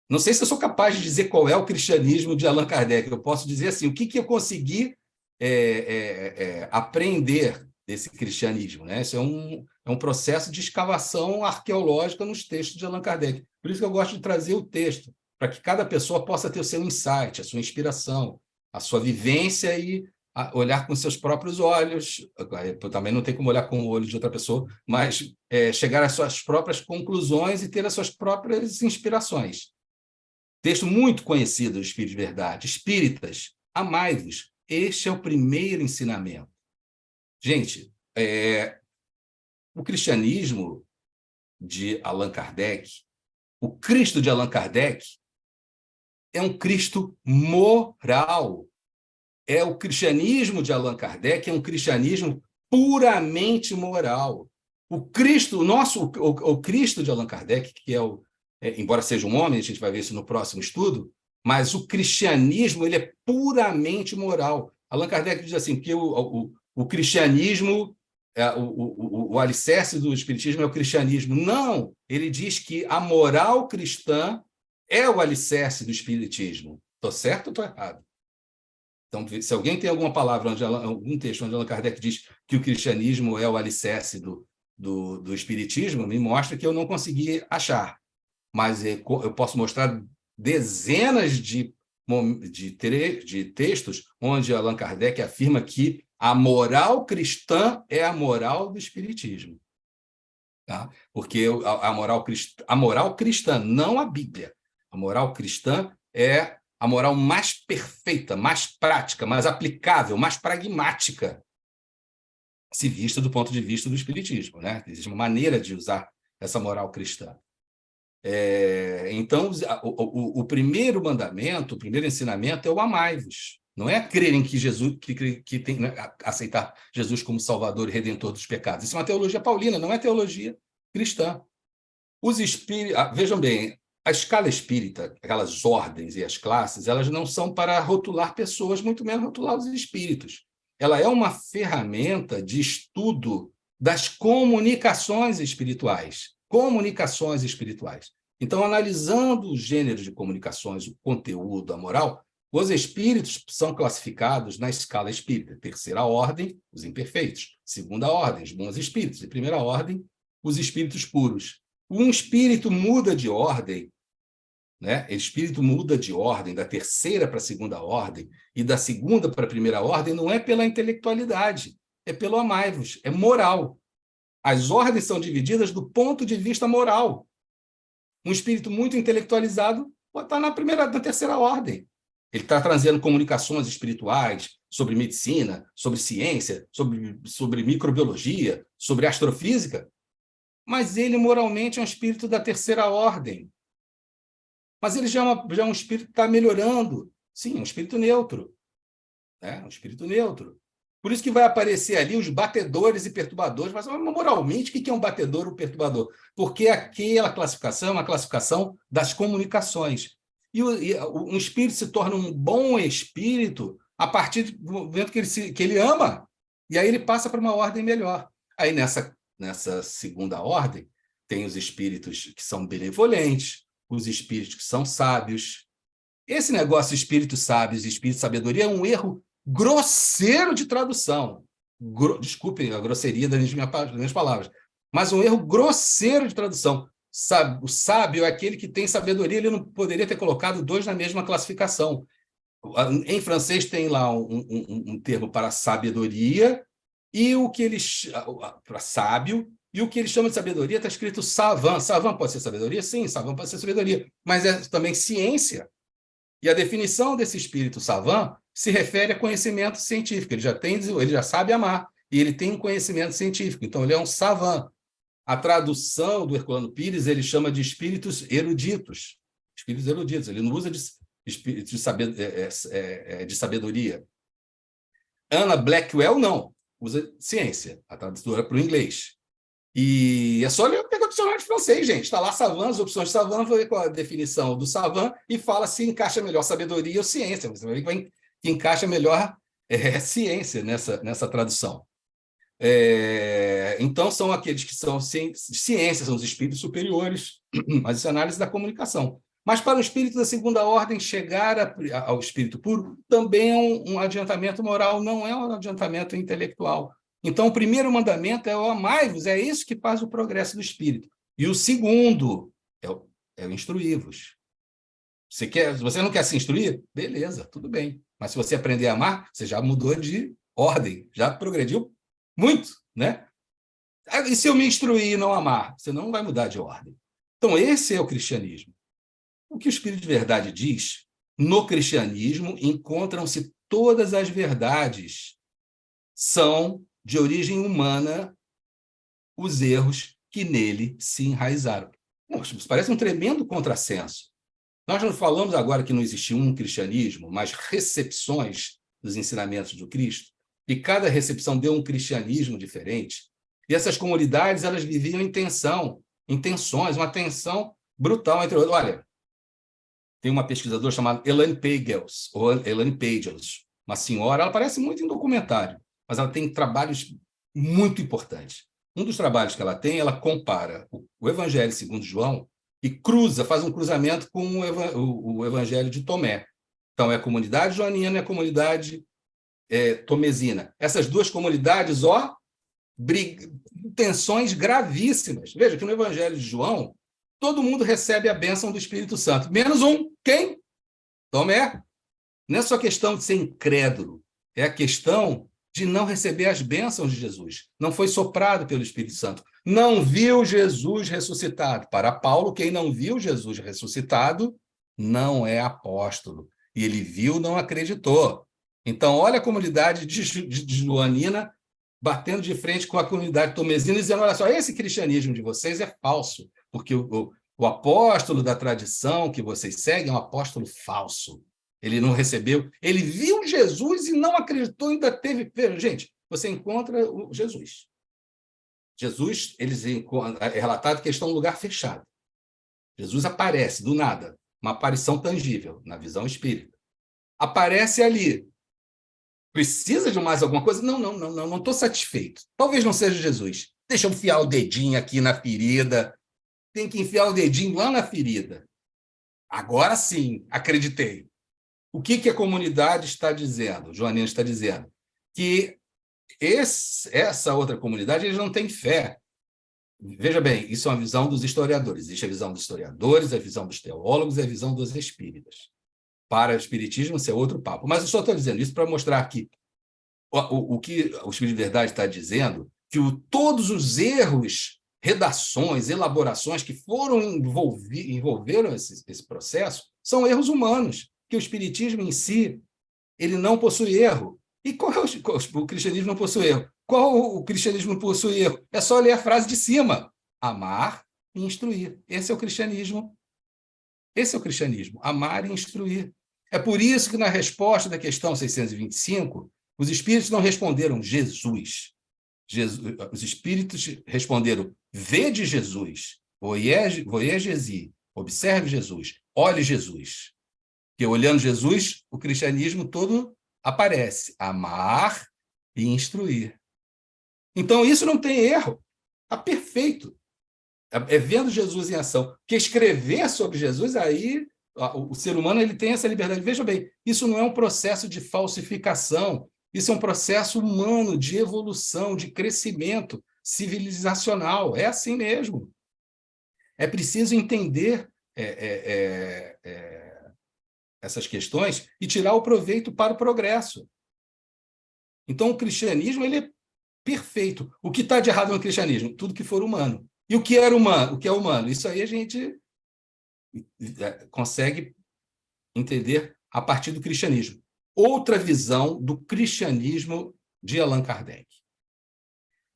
Não sei se eu sou capaz de dizer qual é o cristianismo de Allan Kardec. Eu posso dizer assim, o que eu consegui aprender desse cristianismo, né? Isso é um processo de escavação arqueológica nos textos de Allan Kardec. Por isso que eu gosto de trazer o texto, para que cada pessoa possa ter o seu insight, a sua inspiração, a sua vivência e olhar com seus próprios olhos. Também não tem como olhar com o olho de outra pessoa, mas chegar às suas próprias conclusões e ter as suas próprias inspirações. Texto muito conhecido do Espírito de Verdade. Espíritas, amai-vos. Este é o primeiro ensinamento. Gente, o cristianismo de Allan Kardec, o Cristo de Allan Kardec, é um Cristo moral. O cristianismo de Allan Kardec é um cristianismo puramente moral. O Cristo, o Cristo de Allan Kardec, que embora seja um homem, a gente vai ver isso no próximo estudo, mas o cristianismo ele é puramente moral. Allan Kardec diz assim, que o cristianismo, o alicerce do espiritismo é o cristianismo. Não, ele diz que a moral cristã é o alicerce do espiritismo. Estou certo ou estou errado? Então, se alguém tem alguma palavra, algum texto onde Allan Kardec diz que o cristianismo é o alicerce do espiritismo, me mostra que eu não consegui achar. Mas eu posso mostrar dezenas de textos onde Allan Kardec afirma que a moral cristã é a moral do espiritismo. Tá? Porque a moral cristã, não a Bíblia, a moral cristã é a moral mais perfeita, mais prática, mais aplicável, mais pragmática, se vista do ponto de vista do espiritismo, né? Existe uma maneira de usar essa moral cristã. Então, o primeiro mandamento, o primeiro ensinamento é o amai-vos. Não é crer em que Jesus, que tem, né, aceitar Jesus como Salvador e Redentor dos pecados. Isso é uma teologia paulina, não é teologia cristã. Os espíritos, vejam bem, a escala espírita, aquelas ordens e as classes, elas não são para rotular pessoas, muito menos rotular os espíritos. Ela é uma ferramenta de estudo das comunicações espirituais. Comunicações espirituais. Então, analisando os gêneros de comunicações, o conteúdo, a moral, os espíritos são classificados na escala espírita. Terceira ordem, os imperfeitos. Segunda ordem, os bons espíritos. E primeira ordem, os espíritos puros. Um espírito muda de ordem, né? O espírito muda de ordem da terceira para a segunda ordem e da segunda para a primeira ordem não é pela intelectualidade, é pelo amai-vos, é moral. As ordens são divididas do ponto de vista moral. Um espírito muito intelectualizado pode estar na terceira ordem. Ele está trazendo comunicações espirituais sobre medicina, sobre ciência, sobre microbiologia, sobre astrofísica, mas ele moralmente é um espírito da terceira ordem. Mas ele já é um espírito que está melhorando. Sim, é um espírito neutro. né? Um espírito neutro. Por isso que vai aparecer ali os batedores e perturbadores. Mas, moralmente, o que é um batedor ou um perturbador? Porque aquela classificação é uma classificação das comunicações. E um espírito se torna um bom espírito a partir do momento que ele ama. E aí ele passa para uma ordem melhor. Aí, nessa segunda ordem, tem os espíritos que são benevolentes, os espíritos que são sábios. Esse negócio de espíritos sábios e espírito de sabedoria é um erro grosseiro de tradução. Desculpem a grosseria das minhas palavras, mas um erro grosseiro de tradução. O sábio é aquele que tem sabedoria, ele não poderia ter colocado dois na mesma classificação. Em francês tem lá um termo para sabedoria, e o que eles para sábio, e o que eles chamam de sabedoria está escrito savant. Savant pode ser sabedoria? Sim, savant pode ser sabedoria, mas é também ciência. E a definição desse espírito savant se refere a conhecimento científico. Ele já sabe amar, e ele tem um conhecimento científico, então ele é um savant. A tradução do Herculano Pires ele chama de espíritos eruditos. Espíritos eruditos, ele não usa de espíritos de sabedoria. Anna Blackwell não, usa ciência, a tradutora para o inglês. E é só pegar o dicionário de francês, gente. Está lá savant, as opções de savant, vai ver qual a definição do savant e fala se encaixa melhor sabedoria ou ciência. Você vai ver que encaixa melhor ciência nessa tradução. Então, são aqueles que são ciências, são os espíritos superiores, mas isso é análise da comunicação. Mas para o espírito da segunda ordem chegar ao espírito puro também é um adiantamento moral, não é um adiantamento intelectual. Então, o primeiro mandamento é o amai-vos, é isso que faz o progresso do espírito. E o segundo é o instruí-vos. Você não quer se instruir? Beleza, tudo bem. Mas se você aprender a amar, você já mudou de ordem, já progrediu muito, né? E se eu me instruir e não amar? Você não vai mudar de ordem. Então, esse é o cristianismo. O que o Espírito de Verdade diz, no cristianismo encontram-se todas as verdades. São de origem humana os erros que nele se enraizaram. Isso parece um tremendo contrassenso. Nós não falamos agora que não existia um cristianismo, mas recepções dos ensinamentos do Cristo, e cada recepção deu um cristianismo diferente. E essas comunidades, elas viviam em tensões, uma tensão brutal entre outras. Olha, tem uma pesquisadora chamada Elaine Pagels, uma senhora, ela aparece muito em documentário, mas ela tem trabalhos muito importantes. Um dos trabalhos que ela tem, ela compara o Evangelho segundo João e faz um cruzamento com o Evangelho de Tomé. Então, é a comunidade joanina e a comunidade tomesina. Essas duas comunidades, tensões gravíssimas. Veja que no Evangelho de João, todo mundo recebe a bênção do Espírito Santo, menos quem? Tomé. Não é só questão de ser incrédulo, é a questão de não receber as bênçãos de Jesus. Não foi soprado pelo Espírito Santo. Não viu Jesus ressuscitado. Para Paulo, quem não viu Jesus ressuscitado não é apóstolo. E ele viu, não acreditou. Então, olha a comunidade de Joanina batendo de frente com a comunidade tomesina, dizendo, olha só, esse cristianismo de vocês é falso, porque o apóstolo da tradição que vocês seguem é um apóstolo falso. Ele não recebeu, ele viu Jesus e não acreditou, ainda teve... Gente, você encontra o Jesus. Jesus, é relatado que eles estão em um lugar fechado. Jesus aparece do nada, uma aparição tangível, na visão espírita. Aparece ali. Precisa de mais alguma coisa? Não estou satisfeito. Talvez não seja Jesus. Deixa eu enfiar o dedinho aqui na ferida. Tem que enfiar o dedinho lá na ferida. Agora sim, acreditei. O que a comunidade está dizendo? Joanina está dizendo que essa outra comunidade eles não têm fé. Veja bem, isso é uma visão dos historiadores. Existe a visão dos historiadores, a visão dos teólogos e a visão dos espíritas. Para o espiritismo, isso é outro papo. Mas eu só estou dizendo isso para mostrar que o que o Espírito de Verdade está dizendo, que todos os erros, redações, elaborações que envolveram esse processo são erros humanos, que o espiritismo em si ele não possui erro. E qual é o cristianismo não possui erro? Qual o cristianismo não possui erro? É só ler a frase de cima. Amar e instruir. Esse é o cristianismo. Esse é o cristianismo. Amar e instruir. É por isso que, na resposta da questão 625, os espíritos não responderam Jesus. Os espíritos responderam: vede Jesus, voyez Jésus, observe Jesus, olhe Jesus. Porque olhando Jesus, o cristianismo todo aparece: amar e instruir. Então, isso não tem erro. Está perfeito. É vendo Jesus em ação. Porque escrever sobre Jesus, aí o ser humano ele tem essa liberdade. Veja bem, isso não é um processo de falsificação. Isso é um processo humano de evolução, de crescimento civilizacional. É assim mesmo. É preciso entender essas questões e tirar o proveito para o progresso. Então, o cristianismo ele é perfeito. O que está de errado no cristianismo? Tudo que for humano. E o que era humano? O que é humano? Isso aí a gente consegue entender a partir do cristianismo. Outra visão do cristianismo de Allan Kardec.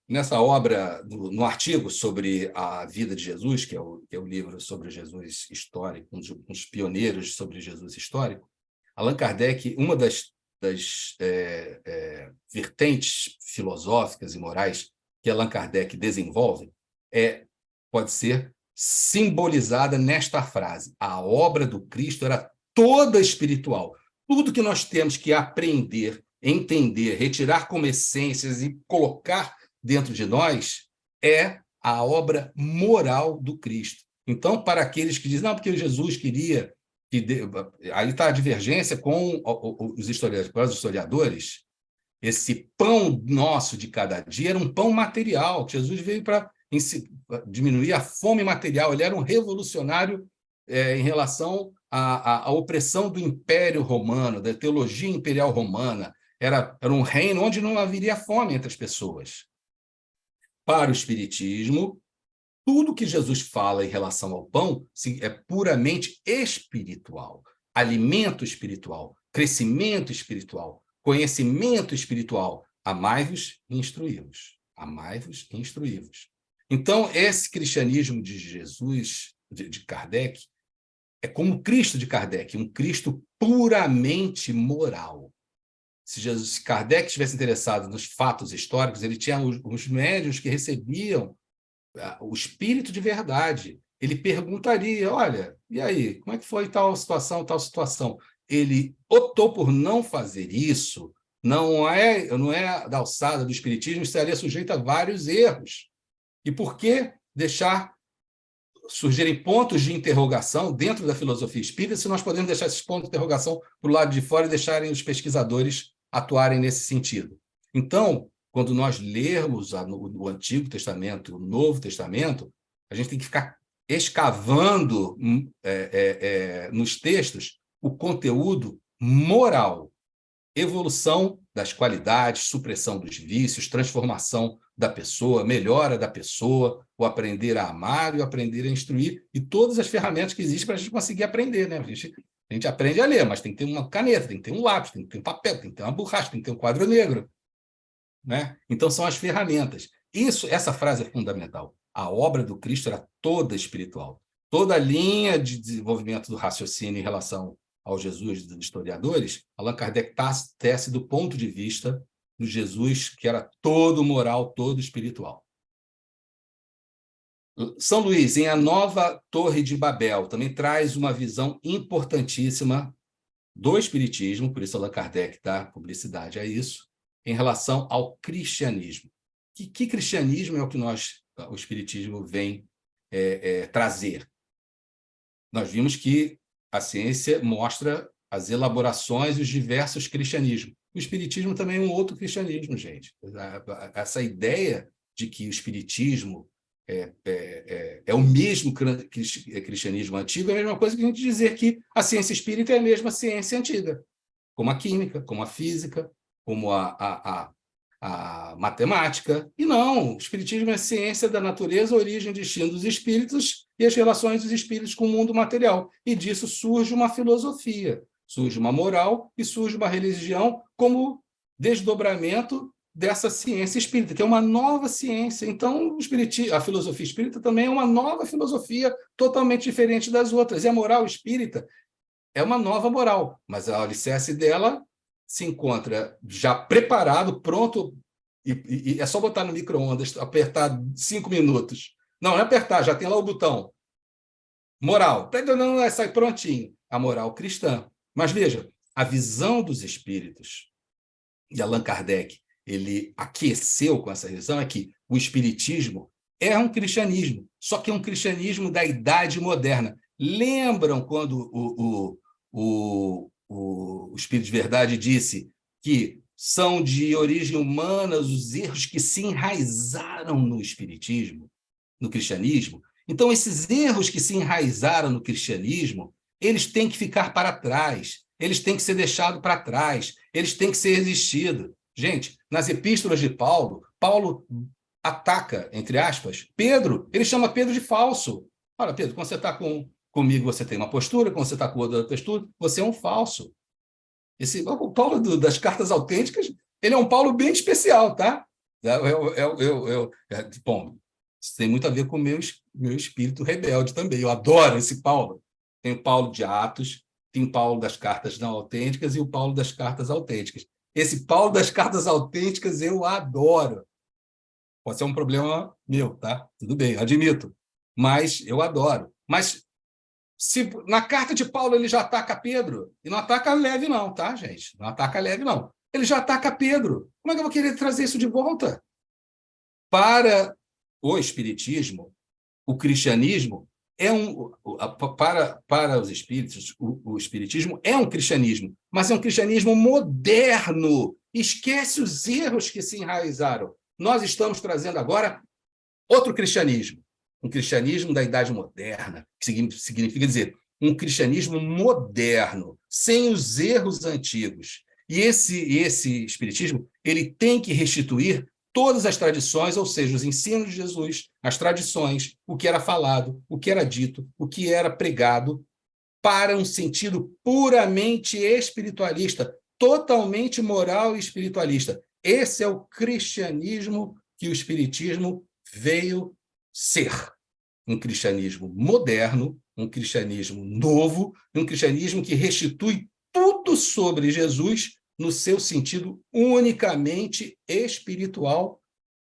Nessa obra, no artigo sobre a vida de Jesus, que é o livro sobre Jesus histórico, um dos pioneiros sobre Jesus histórico, Allan Kardec, uma das vertentes filosóficas e morais que Allan Kardec desenvolve pode ser simbolizada nesta frase: a obra do Cristo era toda espiritual. Tudo que nós temos que aprender, entender, retirar como essências e colocar dentro de nós é a obra moral do Cristo. Então, para aqueles que dizem, não, porque Jesus queria... Aí está a divergência com os historiadores. Esse pão nosso de cada dia era um pão material. Jesus veio para diminuir a fome material. Ele era um revolucionário em relação à opressão do Império Romano, da teologia imperial romana. Era um reino onde não haveria fome entre as pessoas. Para o Espiritismo, tudo que Jesus fala em relação ao pão é puramente espiritual. Alimento espiritual, crescimento espiritual, conhecimento espiritual. Amai-vos e instruí-vos. Amai-vos e instruí-vos. Então, esse cristianismo de Jesus, de Kardec, é como o Cristo de Kardec, um Cristo puramente moral. Se Kardec estivesse interessado nos fatos históricos, ele tinha os médiuns que recebiam o espírito de verdade. Ele perguntaria: olha, e aí, como é que foi tal situação, tal situação? Ele optou por não fazer isso, não é da alçada do espiritismo, estaria sujeito a vários erros. E por que deixar surgirem pontos de interrogação dentro da filosofia espírita se nós podemos deixar esses pontos de interrogação para o lado de fora e deixarem os pesquisadores atuarem nesse sentido? Então, quando nós lermos o Antigo Testamento, o Novo Testamento, a gente tem que ficar escavando nos textos o conteúdo moral, evolução das qualidades, supressão dos vícios, transformação da pessoa, melhora da pessoa, o aprender a amar e o aprender a instruir, e todas as ferramentas que existem para a gente conseguir aprender, né? A gente aprende a ler, mas tem que ter uma caneta, tem que ter um lápis, tem que ter um papel, tem que ter uma borracha, tem que ter um quadro negro, né? Então, são as ferramentas. Essa frase é fundamental. A obra do Cristo era toda espiritual. Toda a linha de desenvolvimento do raciocínio em relação ao Jesus dos historiadores, Allan Kardec tece do ponto de vista do Jesus que era todo moral, todo espiritual. São Luís, em A Nova Torre de Babel, também traz uma visão importantíssima do espiritismo, por isso Allan Kardec dá publicidade a isso, em relação ao cristianismo. Que cristianismo é o que o espiritismo vem trazer? Nós vimos que a ciência mostra as elaborações e os diversos cristianismos. O espiritismo também é um outro cristianismo, gente. Essa ideia de que o espiritismo é o mesmo cristianismo antigo é a mesma coisa que a gente dizer que a ciência espírita é a mesma ciência antiga, como a química, como a física, como a matemática. E não, o espiritismo é a ciência da natureza, a origem e destino dos espíritos e as relações dos espíritos com o mundo material. E disso surge uma filosofia, surge uma moral e surge uma religião como desdobramento dessa ciência espírita, que é uma nova ciência. Então, a filosofia espírita também é uma nova filosofia totalmente diferente das outras. E a moral espírita é uma nova moral, mas o alicerce dela se encontra já preparado, pronto, e é só botar no micro-ondas, apertar 5 minutos. Não é apertar, já tem lá o botão. Moral, não sai prontinho. A moral cristã. Mas veja, a visão dos espíritos, e Allan Kardec, ele aqueceu com essa visão, é que o espiritismo é um cristianismo, só que é um cristianismo da idade moderna. Lembram quando o Espírito de Verdade disse que são de origem humana os erros que se enraizaram no espiritismo, no cristianismo? Então, esses erros que se enraizaram no cristianismo, eles têm que ficar para trás, eles têm que ser deixados para trás, eles têm que ser resistidos. Gente, nas epístolas de Paulo, Paulo ataca, entre aspas, Pedro. Ele chama Pedro de falso. Olha, Pedro, quando você está comigo, você tem uma postura, quando você está com outra postura, você é um falso. O Paulo das cartas autênticas, ele é um Paulo bem especial, tá? Bom, isso tem muito a ver com o meu espírito rebelde também. Eu adoro esse Paulo. Tem o Paulo de Atos, tem o Paulo das cartas não autênticas e o Paulo das cartas autênticas. Esse Paulo das cartas autênticas eu adoro. Pode ser um problema meu, tá? Tudo bem, admito. Mas eu adoro. Mas se na carta de Paulo ele já ataca Pedro, e não ataca leve não, tá, gente? Não ataca leve não. Ele já ataca Pedro. Como é que eu vou querer trazer isso de volta? Para o espiritismo, o cristianismo para os espíritos, o espiritismo é um cristianismo, mas é um cristianismo moderno. Esquece os erros que se enraizaram. Nós estamos trazendo agora outro cristianismo, um cristianismo da Idade Moderna, que significa dizer um cristianismo moderno, sem os erros antigos. E esse espiritismo ele tem que restituir todas as tradições, ou seja, os ensinos de Jesus, as tradições, o que era falado, o que era dito, o que era pregado, para um sentido puramente espiritualista, totalmente moral e espiritualista. Esse é o cristianismo que o espiritismo veio ser. Um cristianismo moderno, um cristianismo novo, um cristianismo que restitui tudo sobre Jesus no seu sentido unicamente espiritual.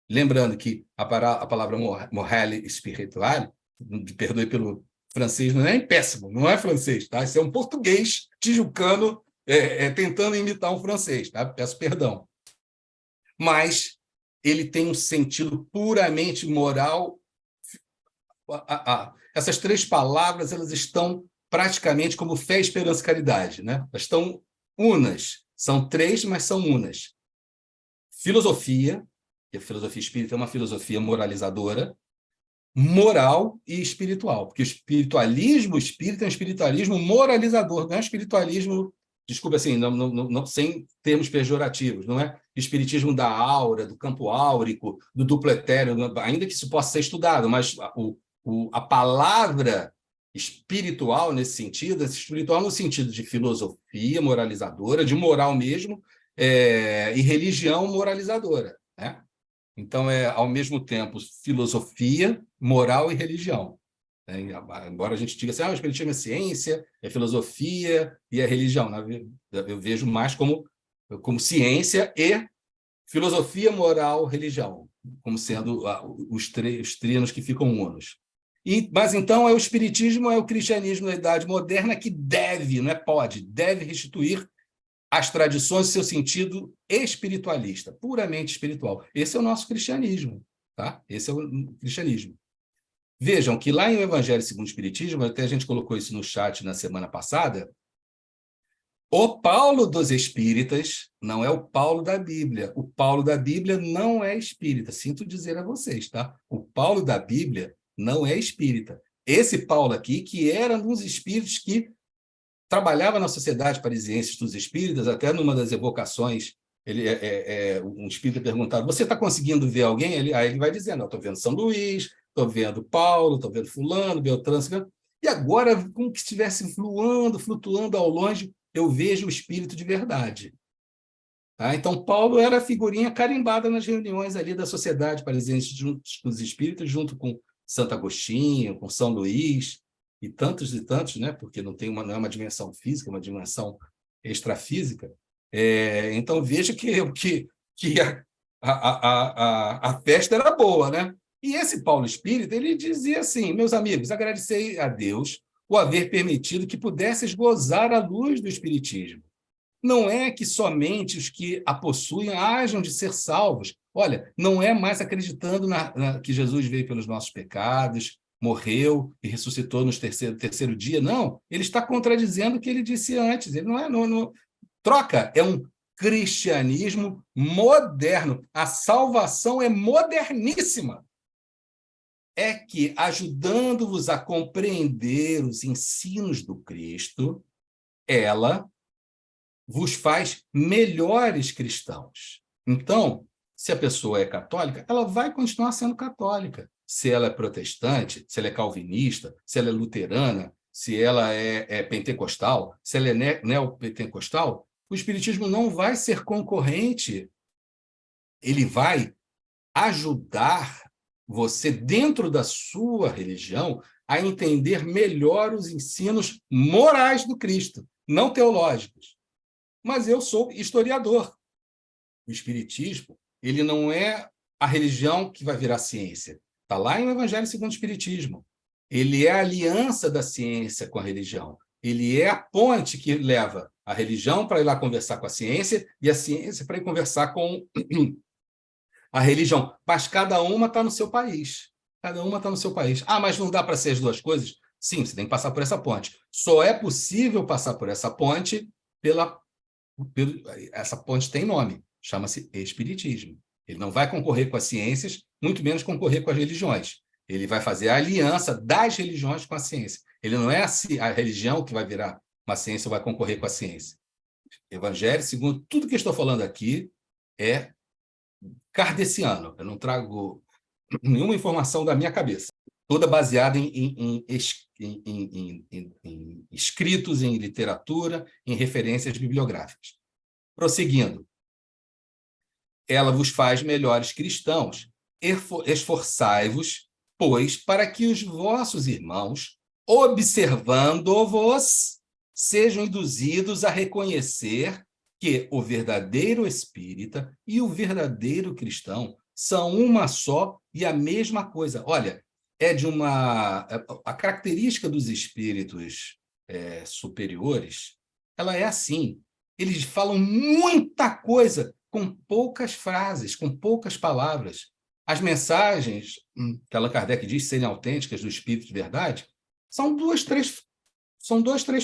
Lembrando que a palavra morale espiritual, me perdoe pelo francês, não é péssimo, não é francês, tá? Isso é um português tijucano tentando imitar um francês, tá? Peço perdão. Mas ele tem um sentido puramente moral. Essas três palavras elas estão praticamente como fé, esperança e caridade, né? Elas estão unas. São três, mas são unas. Filosofia, que a filosofia espírita é uma filosofia moralizadora, moral e espiritual, porque o espiritualismo espírita é um espiritualismo moralizador, não é um espiritualismo, desculpa assim, não, sem termos pejorativos, não é espiritismo da aura, do campo áurico, do duplo etéreo, ainda que isso possa ser estudado, mas a palavra espiritual nesse sentido, espiritual no sentido de filosofia moralizadora, de moral mesmo, e religião moralizadora, né? Então, ao mesmo tempo, filosofia, moral e religião. Né? Embora a gente diga assim, o espiritismo é ciência, é filosofia e é religião. Eu vejo mais como ciência e filosofia, moral, religião, como sendo os trinos que ficam unos. Mas então o espiritismo é o cristianismo da Idade Moderna que deve, não é pode, deve restituir as tradições em seu sentido espiritualista, puramente espiritual. Esse é o nosso cristianismo, tá? Esse é o cristianismo. Vejam que lá em O Evangelho segundo o Espiritismo, até a gente colocou isso no chat na semana passada, o Paulo dos Espíritas não é o Paulo da Bíblia. O Paulo da Bíblia não é espírita. Sinto dizer a vocês, tá? O Paulo da Bíblia não é espírita. Esse Paulo aqui, que era um dos espíritos que trabalhava na Sociedade Parisiense dos Espíritas, até numa das evocações, um espírita perguntava, você está conseguindo ver alguém? Aí ele vai dizendo, estou vendo São Luís, estou vendo Paulo, estou vendo fulano, Beltrano, e agora, como que estivesse flutuando ao longe, eu vejo o espírito de verdade. Tá? Então, Paulo era a figurinha carimbada nas reuniões ali da Sociedade Parisiense dos Espíritas, junto com Santo Agostinho, com São Luís. e tantos, né? Porque não é uma dimensão física, é uma dimensão extrafísica. Então, veja que a festa era boa, né? E esse Paulo Espírita, ele dizia assim: meus amigos, agradecei a Deus o haver permitido que pudesseis gozar a luz do Espiritismo. Não é que somente os que a possuem hajam de ser salvos. Olha, não é mais acreditando que Jesus veio pelos nossos pecados, morreu e ressuscitou no terceiro dia. Não, ele está contradizendo o que ele disse antes. Ele não troca, é um cristianismo moderno. A salvação é moderníssima. É que, ajudando-vos a compreender os ensinos do Cristo, ela vos faz melhores cristãos. Então, se a pessoa é católica, ela vai continuar sendo católica. Se ela é protestante, se ela é calvinista, se ela é luterana, se ela é pentecostal, se ela é neopentecostal, o Espiritismo não vai ser concorrente. Ele vai ajudar você, dentro da sua religião, a entender melhor os ensinos morais do Cristo, não teológicos. Mas eu sou historiador. O Espiritismo, ele não é a religião que vai virar ciência. Está lá em O Evangelho segundo o Espiritismo. Ele é a aliança da ciência com a religião. Ele é a ponte que leva a religião para ir lá conversar com a ciência e a ciência para ir conversar com a religião. Mas cada uma está no seu país. Cada uma está no seu país. Ah, mas não dá para ser as duas coisas? Sim, você tem que passar por essa ponte. Só é possível passar por essa ponte essa ponte tem nome, chama-se Espiritismo. Ele não vai concorrer com as ciências, muito menos concorrer com as religiões. Ele vai fazer a aliança das religiões com a ciência. Ele não é a religião que vai virar uma ciência ou vai concorrer com a ciência. Evangelho, segundo tudo que eu estou falando aqui, é kardeciano. Eu não trago nenhuma informação da minha cabeça. Toda baseada em escritos, em literatura, em referências bibliográficas. Prosseguindo. Ela vos faz melhores cristãos. Esforçai-vos, pois, para que os vossos irmãos, observando-vos, sejam induzidos a reconhecer que o verdadeiro espírita e o verdadeiro cristão são uma só e a mesma coisa. Olha, a característica dos espíritos superiores, ela é assim. Eles falam muita coisa com poucas frases, com poucas palavras. As mensagens que Allan Kardec diz serem autênticas do Espírito de Verdade são dois, três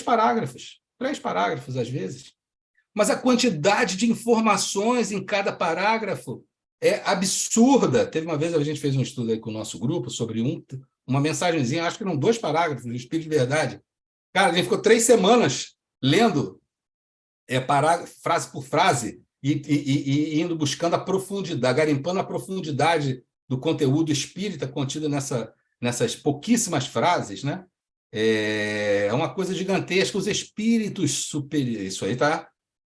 parágrafos. 3 parágrafos, às vezes. Mas a quantidade de informações em cada parágrafo é absurda. Teve uma vez, a gente fez um estudo aí com o nosso grupo sobre uma mensagenzinha, acho que eram 2 parágrafos do Espírito de Verdade. Cara, a gente ficou 3 semanas lendo frase por frase e indo buscando a profundidade, garimpando a profundidade do conteúdo espírita contido nessas pouquíssimas frases, né? É uma coisa gigantesca. Os espíritos superiores, isso aí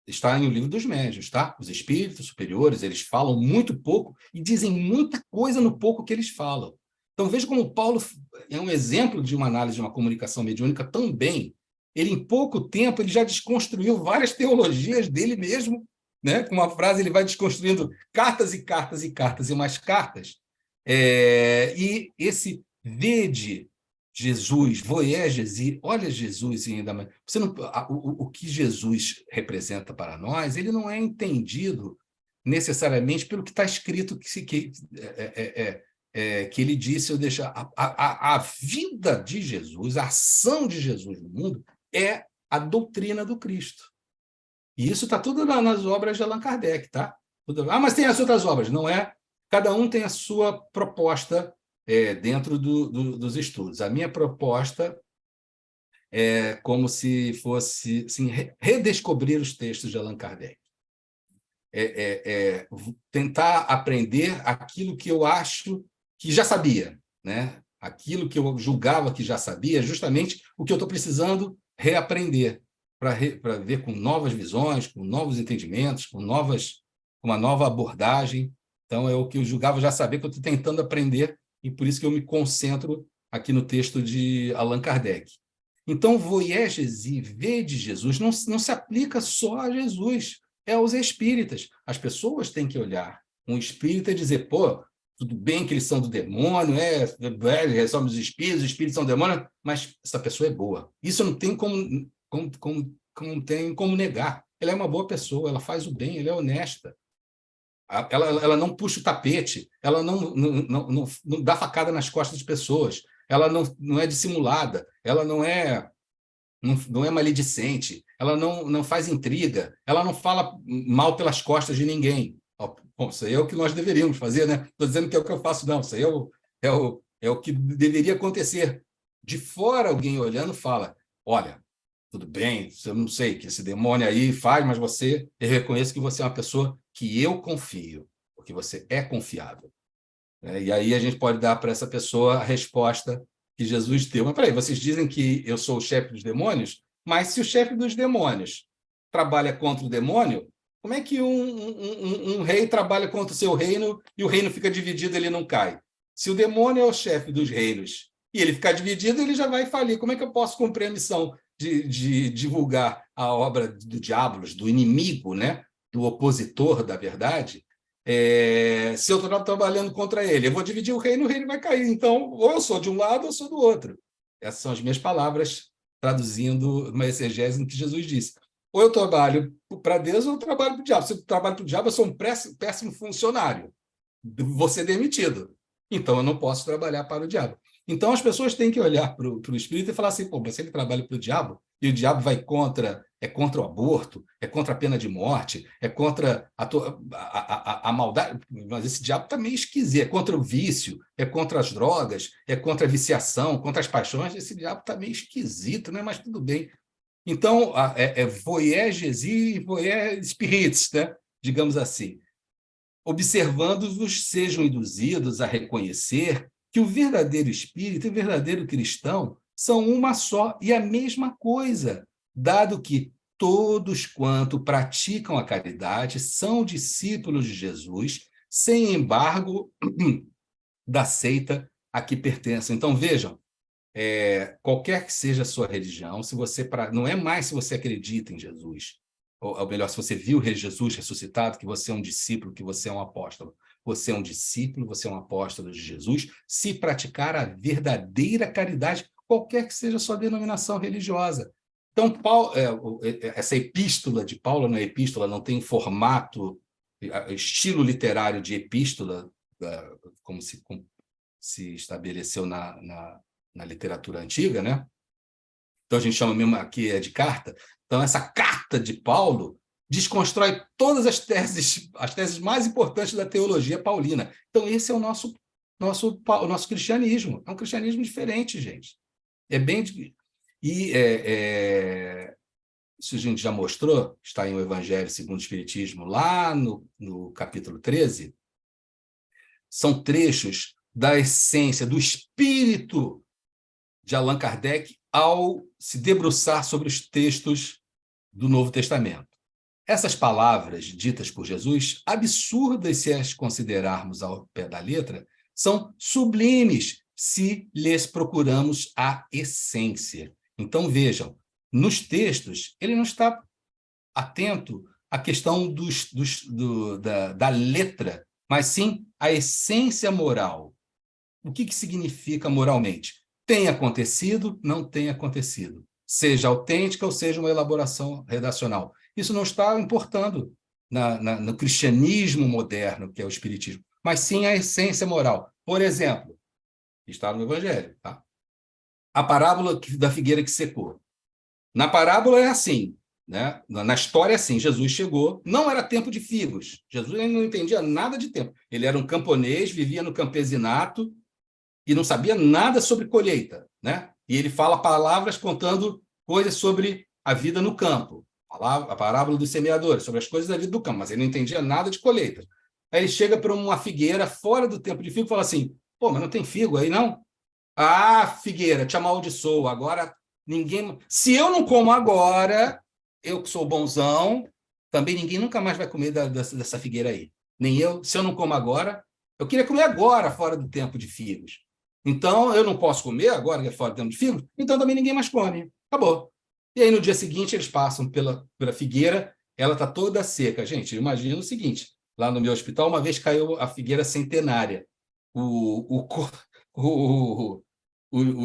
está em O Livro dos Médiuns, tá? Os espíritos superiores, eles falam muito pouco e dizem muita coisa no pouco que eles falam. Então, veja como Paulo é um exemplo de uma análise de uma comunicação mediúnica também. Ele, em pouco tempo, ele já desconstruiu várias teologias dele mesmo, né? Com uma frase, ele vai desconstruindo cartas e cartas e cartas e mais cartas. E esse vede Jesus, voyez Jésus, olha Jesus ainda mais. O que Jesus representa para nós, ele não é entendido necessariamente pelo que está escrito que ele disse, a vida de Jesus, a ação de Jesus no mundo é a doutrina do Cristo. E isso está tudo lá nas obras de Allan Kardec, tá? Mas tem as outras obras, não é? Cada um tem a sua proposta dentro dos estudos. A minha proposta é como se fosse assim, redescobrir os textos de Allan Kardec. Tentar aprender aquilo que eu acho que já sabia, né? Aquilo que eu julgava que já sabia, justamente o que eu estou precisando reaprender, para ver com novas visões, com novos entendimentos, com uma nova abordagem. Então, é o que eu julgava já saber, que eu estou tentando aprender, e por isso que eu me concentro aqui no texto de Allan Kardec. Então, voyagesi, ver de Jesus, não se aplica só a Jesus, é aos espíritas. As pessoas têm que olhar um espírita e dizer, pô, tudo bem que eles são do demônio, somos os espíritos são demônio, mas essa pessoa é boa. Isso não tem como negar. Ela é uma boa pessoa, ela faz o bem, ela é honesta. Ela não puxa o tapete, ela não dá facada nas costas de pessoas, ela não é dissimulada, ela não é maledicente, ela não faz intriga, ela não fala mal pelas costas de ninguém. Bom, isso aí é o que nós deveríamos fazer, né? Estou dizendo que é o que eu faço, não. Isso aí é o que deveria acontecer. De fora, alguém olhando fala, olha, tudo bem, eu não sei o que esse demônio aí faz, mas eu reconheço que você é uma pessoa que eu confio, porque você é confiável. E aí a gente pode dar para essa pessoa a resposta que Jesus deu. Mas peraí, vocês dizem que eu sou o chefe dos demônios, mas se o chefe dos demônios trabalha contra o demônio, como é que um rei trabalha contra o seu reino e o reino fica dividido, ele não cai? Se o demônio é o chefe dos reinos e ele ficar dividido, ele já vai falir. Como é que eu posso cumprir a missão de divulgar a obra do diabo, do inimigo, né? Do opositor da verdade? Se eu estou trabalhando contra ele, eu vou dividir o reino vai cair. Então, ou eu sou de um lado ou eu sou do outro. Essas são as minhas palavras, traduzindo uma exegese que Jesus disse. Ou eu trabalho para Deus ou eu trabalho para o diabo. Se eu trabalho para o diabo, eu sou um péssimo funcionário. Vou ser demitido. Então, eu não posso trabalhar para o diabo. Então, as pessoas têm que olhar para o espírito e falar assim, pô, mas se ele trabalha para o diabo, e o diabo vai contra o aborto, é contra a pena de morte, é contra a maldade, mas esse diabo está meio esquisito, é contra o vício, é contra as drogas, é contra a viciação, contra as paixões, esse diabo está meio esquisito, né? Mas tudo bem. Então, voyagesi e voyage spirits, né? Digamos assim. Observando-vos, sejam induzidos a reconhecer que o verdadeiro espírito e o verdadeiro cristão são uma só e a mesma coisa, dado que todos quanto praticam a caridade são discípulos de Jesus, sem embargo da seita a que pertencem. Então, vejam, qualquer que seja a sua religião, não é mais se você acredita em Jesus, ou melhor, se você viu Jesus ressuscitado, que você é um discípulo, que você é um apóstolo. Você é um discípulo, você é um apóstolo de Jesus, se praticar a verdadeira caridade, qualquer que seja a sua denominação religiosa. Então, essa epístola de Paulo não é epístola, não tem formato, estilo literário de epístola, como se estabeleceu na literatura antiga, né? Então, a gente chama mesmo aqui de carta. Então, essa carta de Paulo desconstrói todas as teses mais importantes da teologia paulina. Então, esse é o nosso cristianismo. É um cristianismo diferente, gente. Isso a gente já mostrou, está em O Evangelho segundo o Espiritismo, lá no capítulo 13. São trechos da essência, do espírito de Allan Kardec ao se debruçar sobre os textos do Novo Testamento. Essas palavras ditas por Jesus, absurdas se as considerarmos ao pé da letra, são sublimes se lhes procuramos a essência. Então, vejam, nos textos, ele não está atento à questão da letra, mas sim à essência moral. O que significa moralmente? Tem acontecido, não tem acontecido. Seja autêntica ou seja uma elaboração redacional. Isso não está importando no cristianismo moderno, que é o espiritismo, mas sim a essência moral. Por exemplo, está no Evangelho, tá? A parábola da figueira que secou. Na parábola é assim, né? Na história é assim, Jesus chegou, não era tempo de figos, Jesus não entendia nada de tempo. Ele era um camponês, vivia no campesinato, e não sabia nada sobre colheita, né? E ele fala palavras contando coisas sobre a vida no campo, a parábola dos semeadores, sobre as coisas da vida do campo, mas ele não entendia nada de colheita. Aí ele chega para uma figueira fora do tempo de figo e fala assim, pô, mas não tem figo aí, não? Ah, figueira, te amaldiçoo, agora ninguém... Se eu não como agora, eu que sou bonzão, também ninguém nunca mais vai comer dessa figueira aí. Nem eu, se eu não como agora, eu queria comer agora, fora do tempo de figos. Então, eu não posso comer agora, que é fora de fígado, então também ninguém mais come. Acabou. E aí, no dia seguinte, eles passam pela figueira, ela está toda seca. Gente, imagina o seguinte, lá no meu hospital, uma vez caiu a figueira centenária. O,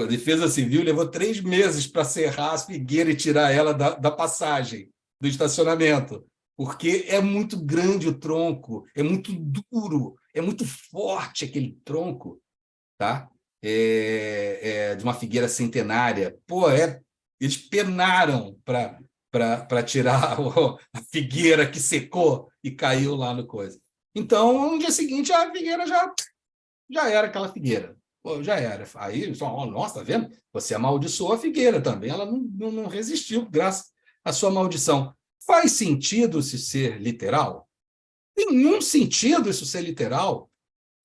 a Defesa Civil levou 3 meses para serrar a figueira e tirar ela da passagem, do estacionamento, porque é muito grande o tronco, é muito duro, é muito forte aquele tronco, tá? De uma figueira centenária. Pô, eles penaram para tirar a figueira que secou e caiu lá no coisa. Então, no dia seguinte, a figueira já era aquela figueira. Pô, já era. Aí, nossa, tá vendo? Você amaldiçoou a figueira também. Ela não resistiu, graças à sua maldição. Faz sentido isso ser literal? Nenhum sentido isso ser literal.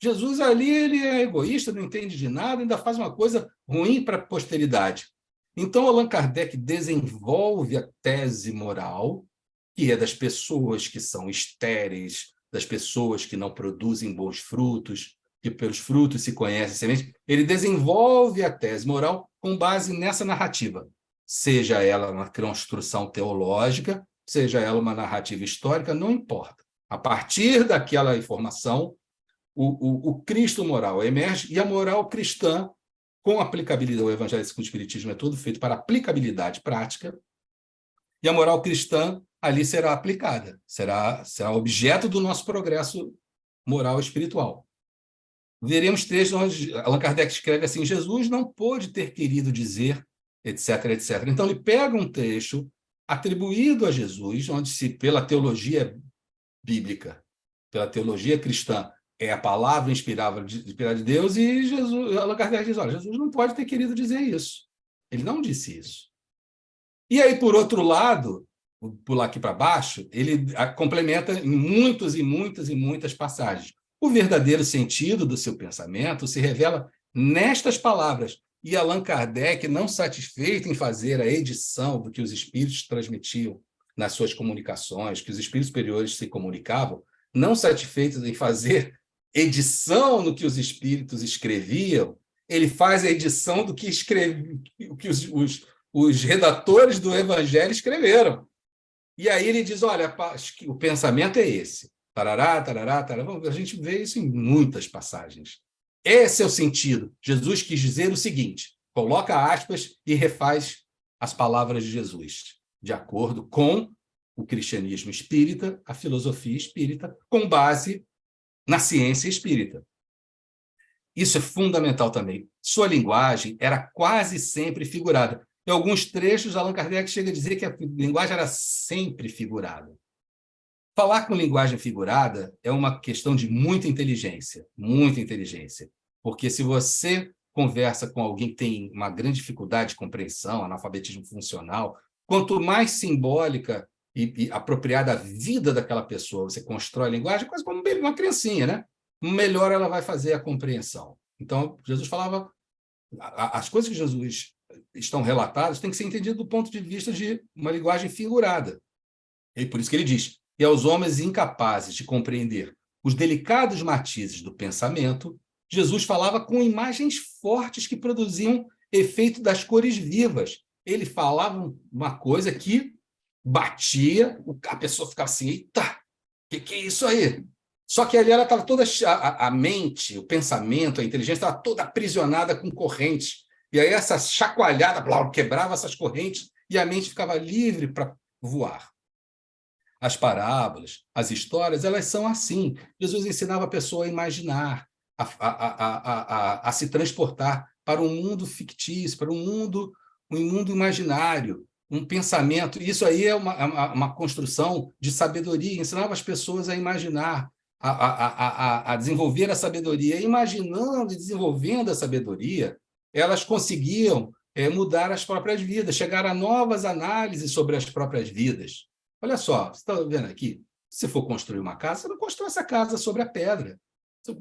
Jesus ali ele é egoísta, não entende de nada, ainda faz uma coisa ruim para a posteridade. Então, Allan Kardec desenvolve a tese moral, que é das pessoas que são estéreis, das pessoas que não produzem bons frutos, que pelos frutos se conhece a semente. Ele desenvolve a tese moral com base nessa narrativa, seja ela uma construção teológica, seja ela uma narrativa histórica, não importa. A partir daquela informação, o Cristo moral emerge, e a moral cristã, com aplicabilidade, o evangelho segundo o Espiritismo é todo feito para aplicabilidade prática, e a moral cristã ali será aplicada, será objeto do nosso progresso moral e espiritual. Veremos trechos onde Allan Kardec escreve assim: Jesus não pôde ter querido dizer, etc, etc. Então, ele pega um trecho atribuído a Jesus, onde se, pela teologia bíblica, pela teologia cristã, é a palavra inspirada de Deus, e Jesus, Allan Kardec diz: olha, Jesus não pode ter querido dizer isso. Ele não disse isso. E aí, por outro lado, vou pular aqui para baixo, ele complementa em muitas e muitas e muitas passagens. O verdadeiro sentido do seu pensamento se revela nestas palavras. E Allan Kardec, não satisfeito em fazer a edição do que os espíritos transmitiam nas suas comunicações, que os espíritos superiores se comunicavam, não satisfeitos em fazer edição no que os espíritos escreviam, ele faz a edição do que os redatores do Evangelho escreveram. E aí ele diz: olha, o pensamento é esse. Tarará, tarará, tarará. A gente vê isso em muitas passagens. Esse é o sentido. Jesus quis dizer o seguinte: coloca aspas e refaz as palavras de Jesus, de acordo com o cristianismo espírita, a filosofia espírita, com base na ciência espírita. Isso é fundamental também. Sua linguagem era quase sempre figurada. Em alguns trechos, Allan Kardec chega a dizer que a linguagem era sempre figurada. Falar com linguagem figurada é uma questão de muita inteligência, porque se você conversa com alguém que tem uma grande dificuldade de compreensão, analfabetismo funcional, quanto mais simbólica e apropriada a vida daquela pessoa você constrói a linguagem, quase como uma criancinha, né? Melhor ela vai fazer a compreensão. Então, Jesus falava, as coisas que Jesus estão relatadas têm que ser entendidas do ponto de vista de uma linguagem figurada. E por isso que ele diz: e aos homens incapazes de compreender os delicados matizes do pensamento, Jesus falava com imagens fortes que produziam efeito das cores vivas. Ele falava uma coisa que batia, a pessoa ficava assim: eita, o que é isso aí? Só que ali ela estava toda, a mente, o pensamento, a inteligência estava toda aprisionada com correntes. E aí essa chacoalhada quebrava essas correntes e a mente ficava livre para voar. As parábolas, as histórias, elas são assim. Jesus ensinava a pessoa a imaginar, a se transportar para um mundo fictício, para um mundo imaginário, um pensamento. Isso aí é uma construção de sabedoria. Ensinava as pessoas a imaginar, a desenvolver a sabedoria. Imaginando e desenvolvendo a sabedoria, elas conseguiam mudar as próprias vidas, chegar a novas análises sobre as próprias vidas. Olha só, você está vendo aqui? Se for construir uma casa, você não constrói essa casa sobre a pedra,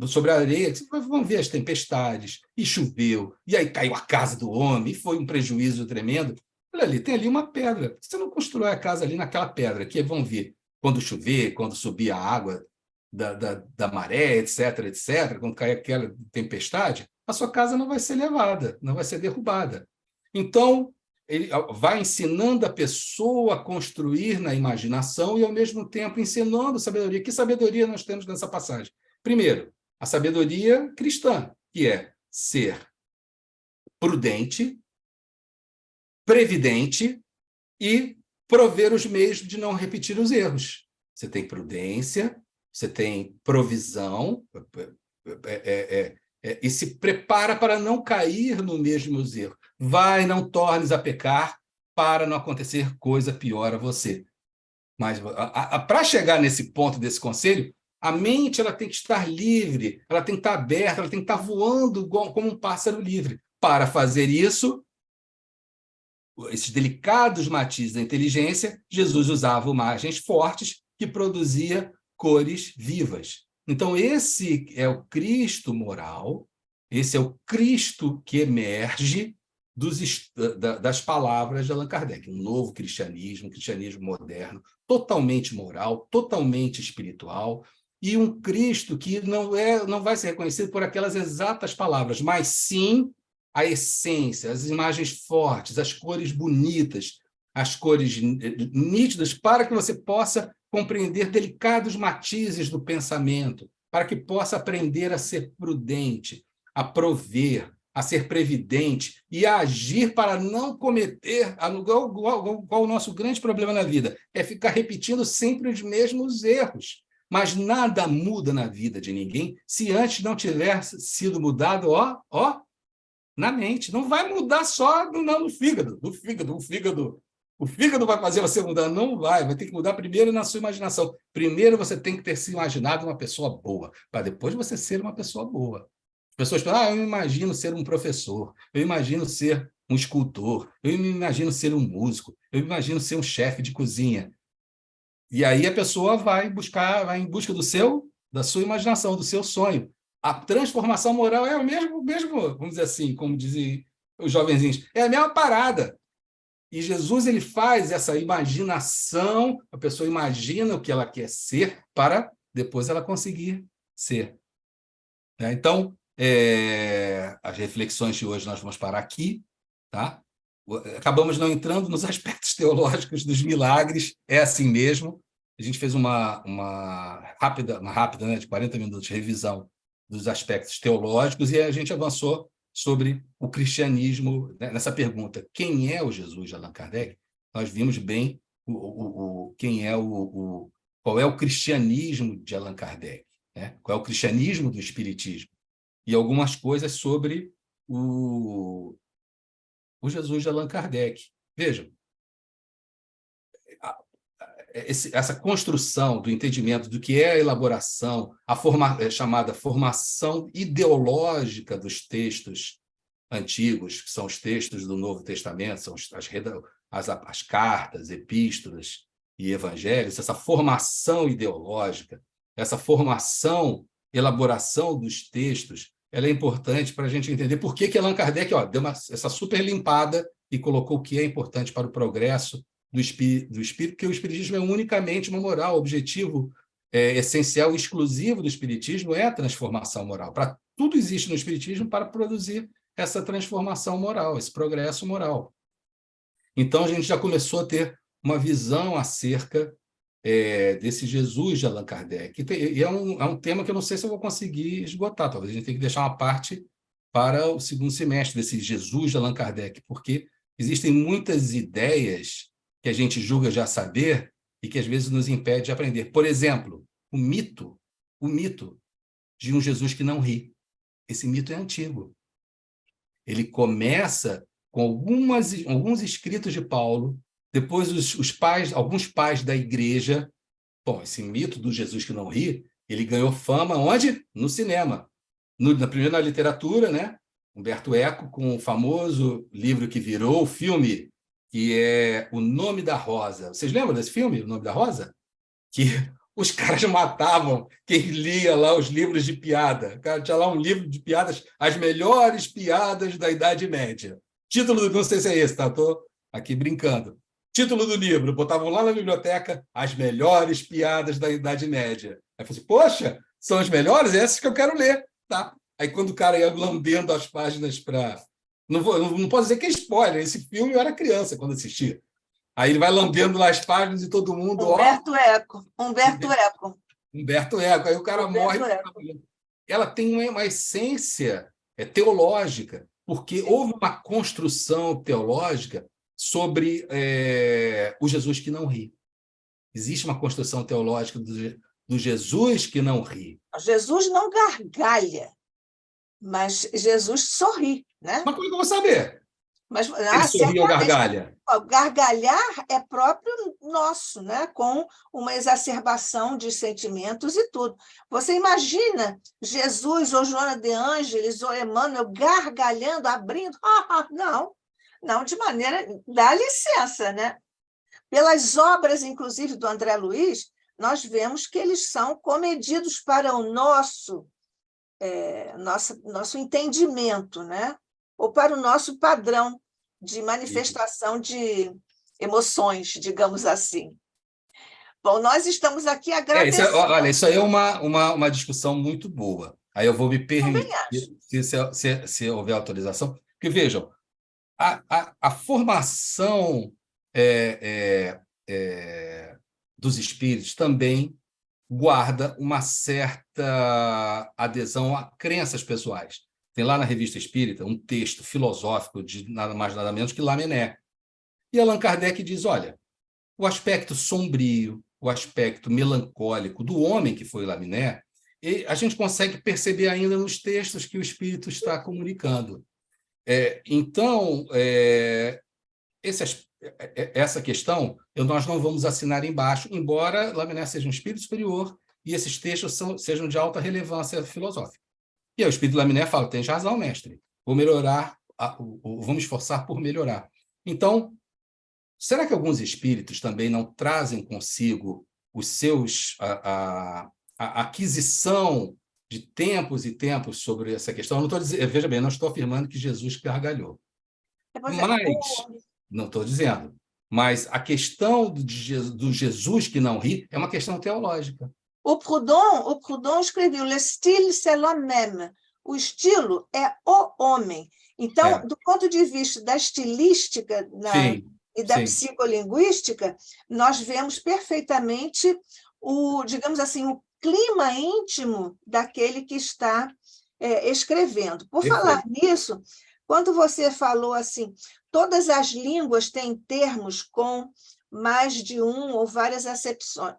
sobre a areia. Vão ver as tempestades, e choveu, e aí caiu a casa do homem, e foi um prejuízo tremendo. Olha ali, tem ali uma pedra. Você não constrói a casa ali naquela pedra, que vão ver quando chover, quando subir a água da maré, etc., etc., quando cair aquela tempestade, a sua casa não vai ser levada, não vai ser derrubada. Então, ele vai ensinando a pessoa a construir na imaginação e, ao mesmo tempo, ensinando sabedoria. Que sabedoria nós temos nessa passagem? Primeiro, a sabedoria cristã, que é ser prudente, previdente e prover os meios de não repetir os erros. Você tem prudência, você tem provisão, e se prepara para não cair no mesmo erro. Vai, não tornes a pecar, para não acontecer coisa pior a você. Mas para chegar nesse ponto desse conselho, a mente ela tem que estar livre, ela tem que estar aberta, ela tem que estar voando como um pássaro livre. Para fazer isso, esses delicados matizes da inteligência, Jesus usava imagens fortes que produzia cores vivas. Então, esse é o Cristo moral, esse é o Cristo que emerge das palavras de Allan Kardec. Um novo cristianismo, um cristianismo moderno, totalmente moral, totalmente espiritual, e um Cristo que não vai ser reconhecido por aquelas exatas palavras, mas sim a essência, as imagens fortes, as cores bonitas, as cores nítidas, para que você possa compreender delicados matizes do pensamento, para que possa aprender a ser prudente, a prover, a ser previdente e a agir para não cometer, qual o nosso grande problema na vida, é ficar repetindo sempre os mesmos erros. Mas nada muda na vida de ninguém se antes não tiver sido mudado, na mente. Não vai mudar só no fígado. O fígado vai fazer você mudar. Não vai ter que mudar primeiro na sua imaginação. Primeiro você tem que ter se imaginado uma pessoa boa, para depois você ser uma pessoa boa. As pessoas falam, eu imagino ser um professor, eu imagino ser um escultor, eu imagino ser um músico, eu imagino ser um chefe de cozinha. E aí a pessoa vai em busca da sua imaginação, do seu sonho. A transformação moral é o mesmo, vamos dizer assim, como dizem os jovenzinhos, é a mesma parada. E Jesus ele faz essa imaginação, a pessoa imagina o que ela quer ser para depois ela conseguir ser. Então, as reflexões de hoje nós vamos parar aqui, tá? Acabamos não entrando nos aspectos teológicos dos milagres, é assim mesmo. A gente fez uma rápida, né, de 40 minutos de revisão dos aspectos teológicos e a gente avançou sobre o cristianismo, né, nessa pergunta, quem é o Jesus de Allan Kardec? Nós vimos bem qual é o cristianismo de Allan Kardec, né? Qual é o cristianismo do espiritismo, e algumas coisas sobre o Jesus de Allan Kardec. Vejam, essa construção do entendimento do que é a elaboração, chamada formação ideológica dos textos antigos, que são os textos do Novo Testamento, são as cartas, epístolas e evangelhos, essa formação ideológica, essa elaboração dos textos, ela é importante para a gente entender por que Allan Kardec deu essa super limpada e colocou o que é importante para o progresso do espírito, porque o espiritismo é unicamente uma moral. O objetivo essencial e exclusivo do espiritismo é a transformação moral. Tudo existe no espiritismo para produzir essa transformação moral, esse progresso moral. Então, a gente já começou a ter uma visão acerca desse Jesus de Allan Kardec. E é um tema que eu não sei se eu vou conseguir esgotar. Talvez a gente tenha que deixar uma parte para o segundo semestre desse Jesus de Allan Kardec, porque existem muitas ideias que a gente julga já saber e que às vezes nos impede de aprender. Por exemplo, o mito de um Jesus que não ri. Esse mito é antigo. Ele começa com alguns escritos de Paulo, depois alguns pais da igreja. Bom, esse mito do Jesus que não ri, ele ganhou fama onde? No cinema. Primeiro na literatura, né? Humberto Eco, com o famoso livro que virou o filme, que é O Nome da Rosa. Vocês lembram desse filme, O Nome da Rosa? Que os caras matavam quem lia lá os livros de piada. O cara tinha lá um livro de piadas, as melhores piadas da Idade Média. Título, não sei se é esse, tá? Estou aqui brincando. Título do livro, botavam lá na biblioteca as melhores piadas da Idade Média. Aí eu falei assim, poxa, são as melhores? Essas que eu quero ler. Tá? Aí, quando o cara ia lambendo as páginas para... Não posso dizer que é spoiler, esse filme eu era criança quando assistia. Aí ele vai lambendo lá as páginas e todo mundo, ó, Humberto Eco. Humberto Eco. Humberto Eco. Aí o cara morre. Humberto Eco. Ela tem uma essência teológica, porque Sim. houve uma construção teológica sobre o Jesus que não ri. Existe uma construção teológica do Jesus que não ri. Jesus não gargalha, mas Jesus sorri, né? Mas como é que eu vou saber? Mas, Ele sorri ou certamente, gargalha? gargalhar é próprio nosso, né? Com uma exacerbação de sentimentos e tudo. Você imagina Jesus ou Joana de Ângeles ou Emmanuel gargalhando, abrindo? Não, não de maneira... Dá licença, né? Pelas obras, inclusive, do André Luiz, nós vemos que eles são comedidos para o nosso entendimento, né? Ou para o nosso padrão de manifestação de emoções, digamos assim. Bom, nós estamos aqui agradecendo. Olha, isso aí é uma discussão muito boa. Aí eu vou me Também permitir, acho. se houver autorização, porque vejam, a formação dos espíritos também guarda uma certa adesão a crenças pessoais. Tem lá na Revista Espírita um texto filosófico de nada mais nada menos que Lamennais. E Allan Kardec diz, olha, o aspecto sombrio, o aspecto melancólico do homem que foi Lamennais, a gente consegue perceber ainda nos textos que o espírito está comunicando. Então, essa questão nós não vamos assinar embaixo, embora Lamennais seja um espírito superior e esses textos sejam de alta relevância filosófica. E aí o espírito Lamennais fala, tem razão, mestre, vou melhorar, vou me esforçar por melhorar. Então, será que alguns espíritos também não trazem consigo os seus a aquisição de tempos e tempos sobre essa questão? Eu não estou dizendo, veja bem, não estou afirmando que Jesus gargalhou. Mas, não estou dizendo, mas a questão do Jesus que não ri é uma questão teológica. O Proudhon escreveu Le style, c'est l'homme même. O estilo é o homem. Então, do ponto de vista da estilística e da psicolinguística, nós vemos perfeitamente digamos assim, o clima íntimo daquele que está escrevendo. Por falar nisso, quando você falou assim, todas as línguas têm termos com mais de um ou várias acepções.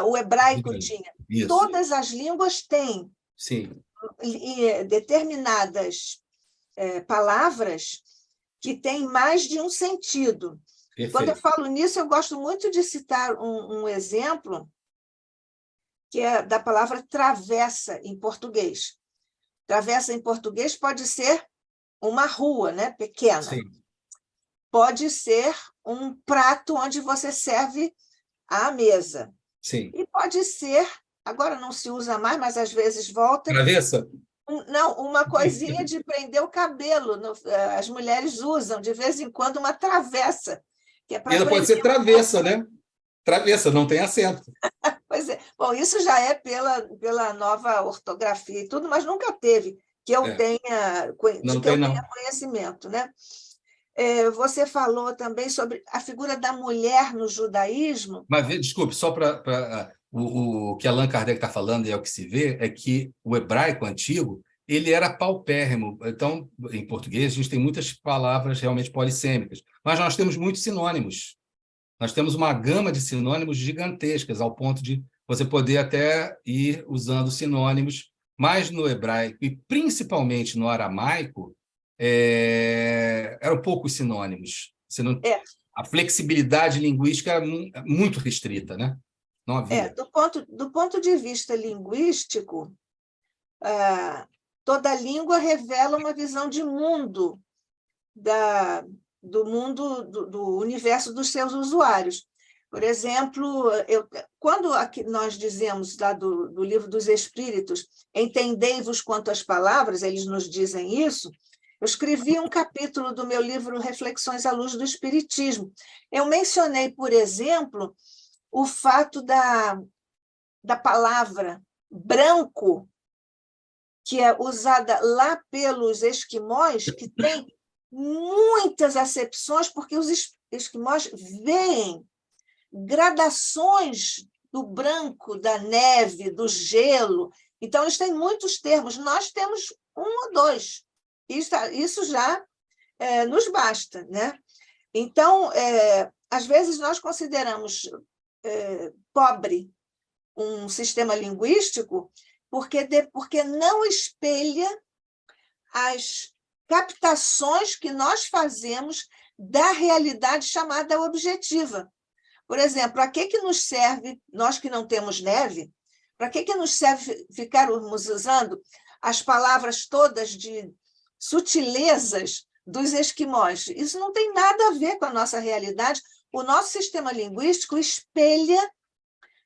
O hebraico tinha. Isso. Todas as línguas têm determinadas palavras que têm mais de um sentido. Perfeito. Quando eu falo nisso, eu gosto muito de citar um exemplo que é da palavra travessa em português. Travessa em português pode ser uma rua, né, pequena. Sim. Pode ser um prato onde você serve à mesa. Sim. E pode ser, agora não se usa mais, mas às vezes volta... Travessa? Não, uma coisinha de prender o cabelo. As mulheres usam, de vez em quando, uma travessa. Que é para ainda pode ser travessa, né? Travessa, não tem acento. Pois é. Bom, isso já é pela nova ortografia e tudo, mas nunca teve que eu tenha conhecimento, né? Você falou também sobre a figura da mulher no judaísmo. Mas, desculpe, só para o que Allan Kardec está falando, e é o que se vê, é que o hebraico antigo ele era paupérrimo. Então, em português, a gente tem muitas palavras realmente polissêmicas, mas nós temos muitos sinônimos. Nós temos uma gama de sinônimos gigantescas, ao ponto de você poder até ir usando sinônimos, mas no hebraico, e principalmente no aramaico, eram poucos sinônimos. A flexibilidade linguística era muito restrita, né? Não havia. Do ponto de vista linguístico, toda língua revela uma visão de mundo, do mundo, do universo dos seus usuários. Por exemplo, quando nós dizemos lá do Livro dos Espíritos, entendei-vos quanto às palavras, eles nos dizem isso. Eu escrevi um capítulo do meu livro Reflexões à Luz do Espiritismo. Eu mencionei, por exemplo, o fato da palavra branco que é usada lá pelos esquimós, que tem muitas acepções, porque os esquimós veem gradações do branco, da neve, do gelo. Então, eles têm muitos termos. Nós temos um ou dois. Isso já nos basta, né? Então, às vezes, nós consideramos pobre um sistema linguístico porque não espelha as captações que nós fazemos da realidade chamada objetiva. Por exemplo, para que nos serve, nós que não temos neve, para que nos serve ficarmos usando as palavras todas de sutilezas dos esquimós? Isso não tem nada a ver com a nossa realidade. O nosso sistema linguístico espelha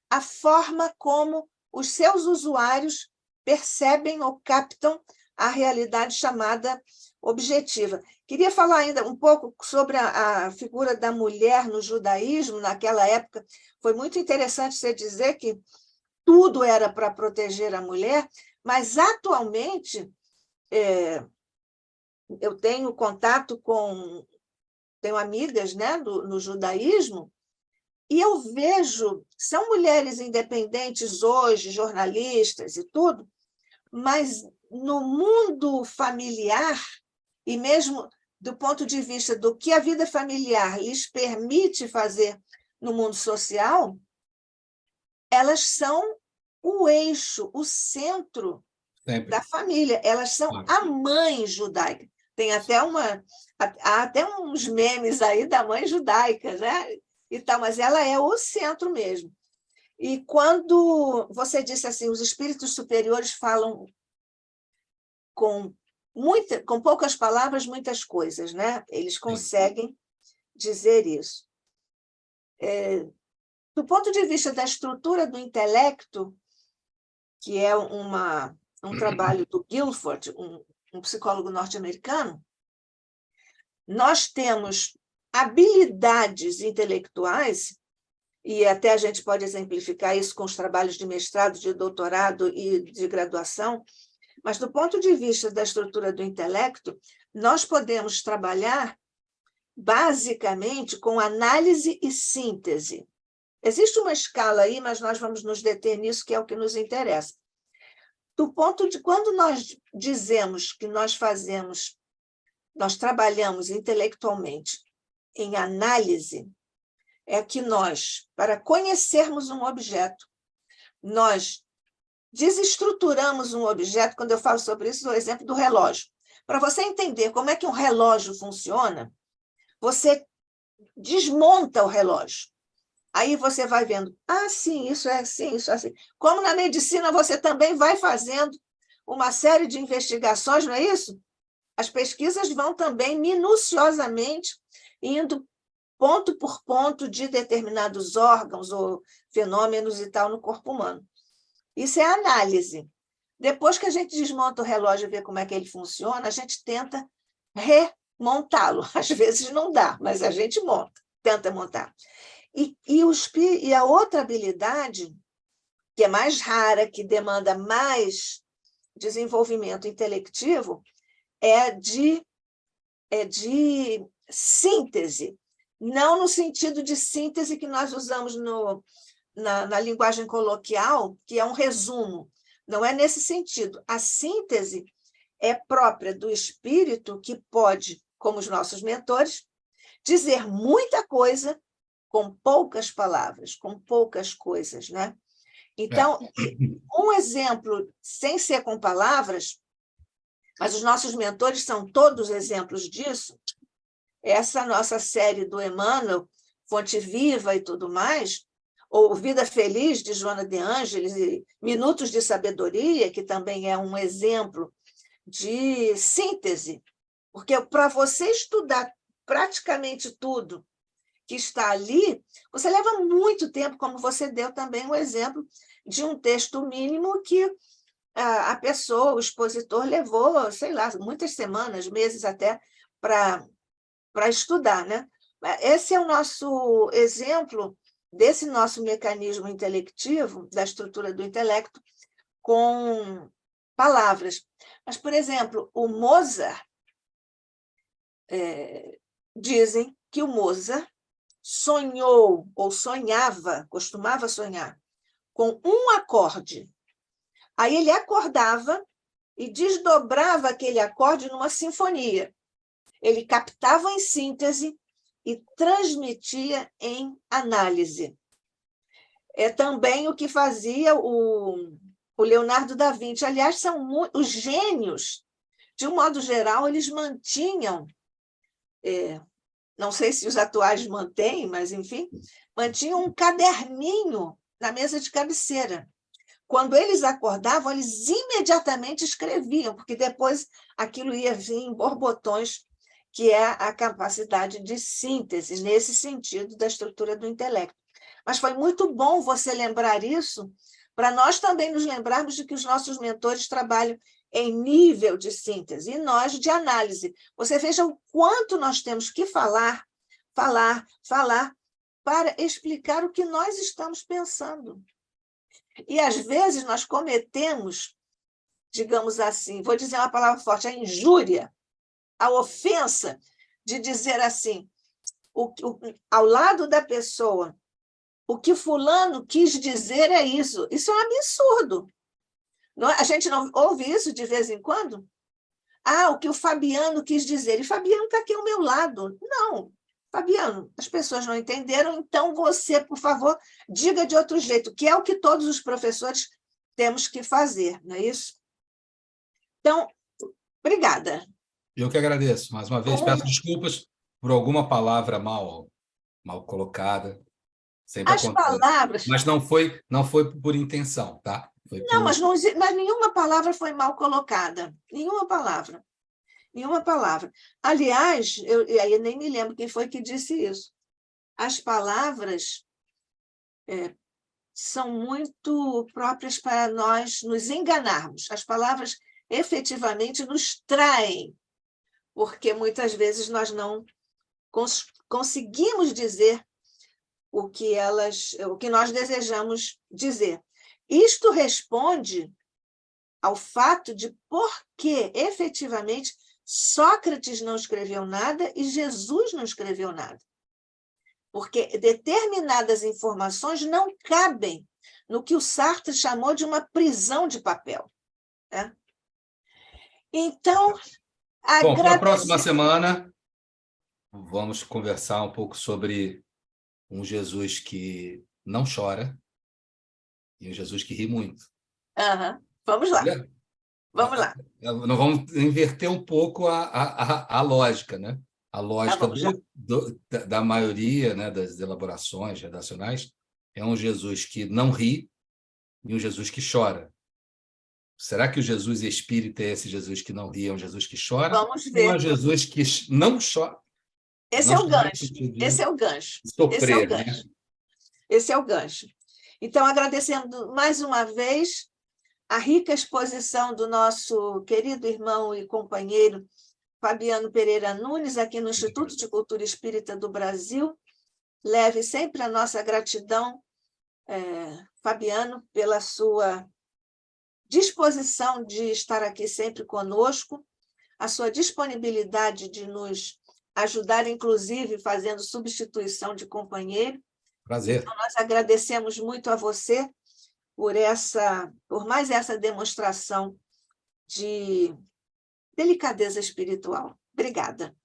a forma como os seus usuários percebem ou captam a realidade chamada objetiva. Queria falar ainda um pouco sobre a figura da mulher no judaísmo, naquela época. Foi muito interessante você dizer que tudo era para proteger a mulher, mas, atualmente, eu tenho contato tenho amigas, né, no judaísmo, e eu vejo, são mulheres independentes hoje, jornalistas e tudo, mas no mundo familiar, e mesmo do ponto de vista do que a vida familiar lhes permite fazer no mundo social, elas são o eixo, o centro da família. Elas são a mãe judaica. Tem há até uns memes aí da mãe judaica, né? E tal, mas ela é o centro mesmo. E quando você disse assim, os espíritos superiores falam com poucas palavras, muitas coisas, né? Eles conseguem dizer isso. Do ponto de vista da estrutura do intelecto, que é um trabalho do Guilford, um psicólogo norte-americano, nós temos habilidades intelectuais, e até a gente pode exemplificar isso com os trabalhos de mestrado, de doutorado e de graduação, mas do ponto de vista da estrutura do intelecto, nós podemos trabalhar basicamente com análise e síntese. Existe uma escala aí, mas nós vamos nos deter nisso, que é o que nos interessa. Do ponto de quando nós dizemos que nós trabalhamos intelectualmente em análise, é que nós, para conhecermos um objeto, nós desestruturamos um objeto. Quando eu falo sobre isso, dou o exemplo do relógio. Para você entender como é que um relógio funciona, você desmonta o relógio. Aí você vai vendo, sim, isso é assim, isso é assim. Como na medicina, você também vai fazendo uma série de investigações, não é isso? As pesquisas vão também minuciosamente indo ponto por ponto de determinados órgãos ou fenômenos e tal no corpo humano. Isso é análise. Depois que a gente desmonta o relógio e vê como é que ele funciona, a gente tenta remontá-lo. Às vezes não dá, mas a gente tenta montar. E a outra habilidade, que é mais rara, que demanda mais desenvolvimento intelectivo, é de síntese. Não no sentido de síntese que nós usamos na linguagem coloquial, que é um resumo. Não é nesse sentido. A síntese é própria do espírito, que pode, como os nossos mentores, dizer muita coisa com poucas palavras, com poucas coisas, né? Então, um exemplo, sem ser com palavras, mas os nossos mentores são todos exemplos disso. Essa nossa série do Emmanuel, Fonte Viva e tudo mais, ou Vida Feliz, de Joana de Ângeles, e Minutos de Sabedoria, que também é um exemplo de síntese, porque para você estudar praticamente tudo que está ali, você leva muito tempo, como você deu também o exemplo de um texto mínimo que a pessoa, o expositor, levou, sei lá, muitas semanas, meses até, para estudar, né? Esse é o nosso exemplo desse nosso mecanismo intelectivo, da estrutura do intelecto, com palavras. Mas, por exemplo, o Mozart, dizem que o Mozart sonhou ou sonhava, costumava sonhar, com um acorde. Aí ele acordava e desdobrava aquele acorde numa sinfonia. Ele captava em síntese e transmitia em análise. É também o que fazia o Leonardo da Vinci. Aliás, são os gênios, de um modo geral, eles mantinham, não sei se os atuais mantêm, mas, enfim, mantinham um caderninho na mesa de cabeceira. Quando eles acordavam, eles imediatamente escreviam, porque depois aquilo ia vir em borbotões, que é a capacidade de síntese, nesse sentido, da estrutura do intelecto. Mas foi muito bom você lembrar isso, para nós também nos lembrarmos de que os nossos mentores trabalham em nível de síntese, e nós de análise. Você veja o quanto nós temos que falar, para explicar o que nós estamos pensando. E, às vezes, nós cometemos, digamos assim, vou dizer uma palavra forte, a injúria, a ofensa de dizer assim, ao lado da pessoa, o que fulano quis dizer é isso. Isso é um absurdo. A gente não ouve isso de vez em quando? O que o Fabiano quis dizer. E Fabiano está aqui ao meu lado. Não, Fabiano, as pessoas não entenderam, então você, por favor, diga de outro jeito, que é o que todos os professores temos que fazer, não é isso? Então, obrigada. Eu que agradeço. Mais uma vez, peço desculpas por alguma palavra mal colocada. Sempre As acontece. palavras... Mas não foi por intenção, tá? Não, mas nenhuma palavra foi mal colocada. Nenhuma palavra. Nenhuma palavra. Aliás, eu nem me lembro quem foi que disse isso. As palavras são muito próprias para nós nos enganarmos. As palavras efetivamente nos traem, porque muitas vezes nós não conseguimos dizer o que nós desejamos dizer. Isto responde ao fato de por que, efetivamente, Sócrates não escreveu nada e Jesus não escreveu nada. Porque determinadas informações não cabem no que o Sartre chamou de uma prisão de papel. Né? Então, bom, para a próxima semana, vamos conversar um pouco sobre um Jesus que não chora e um Jesus que ri muito. Vamos lá. Vamos lá. Nós vamos inverter um pouco a lógica, né? A lógica da maioria, né, das elaborações redacionais é um Jesus que não ri e um Jesus que chora. Será que o Jesus espírita é esse Jesus que não ri, é um Jesus que chora? Vamos ver. Ou é um Jesus que não chora? Esse é o gancho. Esse é o gancho. Sofrer, né? Esse é o gancho. Então, agradecendo mais uma vez a rica exposição do nosso querido irmão e companheiro Fabiano Pereira Nunes, aqui no Instituto de Cultura Espírita do Brasil. Leve sempre a nossa gratidão, Fabiano, pela sua disposição de estar aqui sempre conosco, a sua disponibilidade de nos ajudar, inclusive, fazendo substituição de companheiro. Prazer. Então, nós agradecemos muito a você por mais essa demonstração de delicadeza espiritual. Obrigada.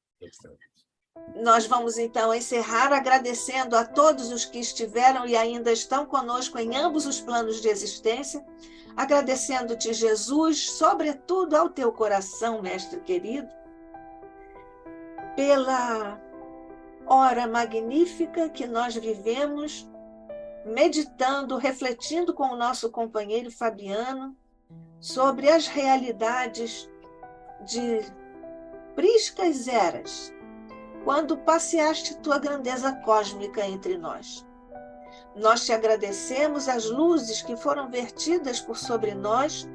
Nós vamos, então, encerrar agradecendo a todos os que estiveram e ainda estão conosco em ambos os planos de existência, agradecendo-te, Jesus, sobretudo ao teu coração, mestre querido, pela hora magnífica que nós vivemos, meditando, refletindo com o nosso companheiro Fabiano sobre as realidades de priscas eras, quando passeaste tua grandeza cósmica entre nós. Nós te agradecemos as luzes que foram vertidas por sobre nós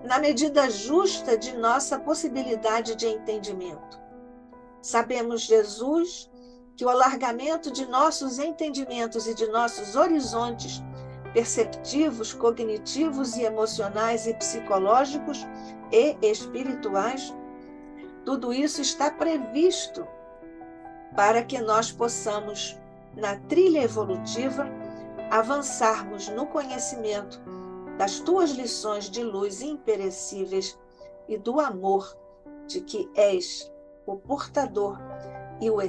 na medida justa de nossa possibilidade de entendimento. Sabemos, Jesus, que o alargamento de nossos entendimentos e de nossos horizontes perceptivos, cognitivos e emocionais e psicológicos e espirituais. Tudo isso está previsto para que nós possamos, na trilha evolutiva, avançarmos no conhecimento das tuas lições de luz imperecíveis e do amor de que és o portador e a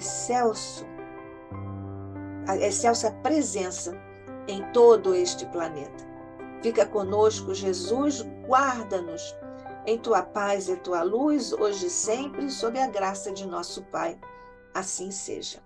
excelsa presença em todo este planeta. Fica conosco, Jesus, guarda-nos em tua paz e tua luz, hoje e sempre, sob a graça de nosso Pai. Assim seja.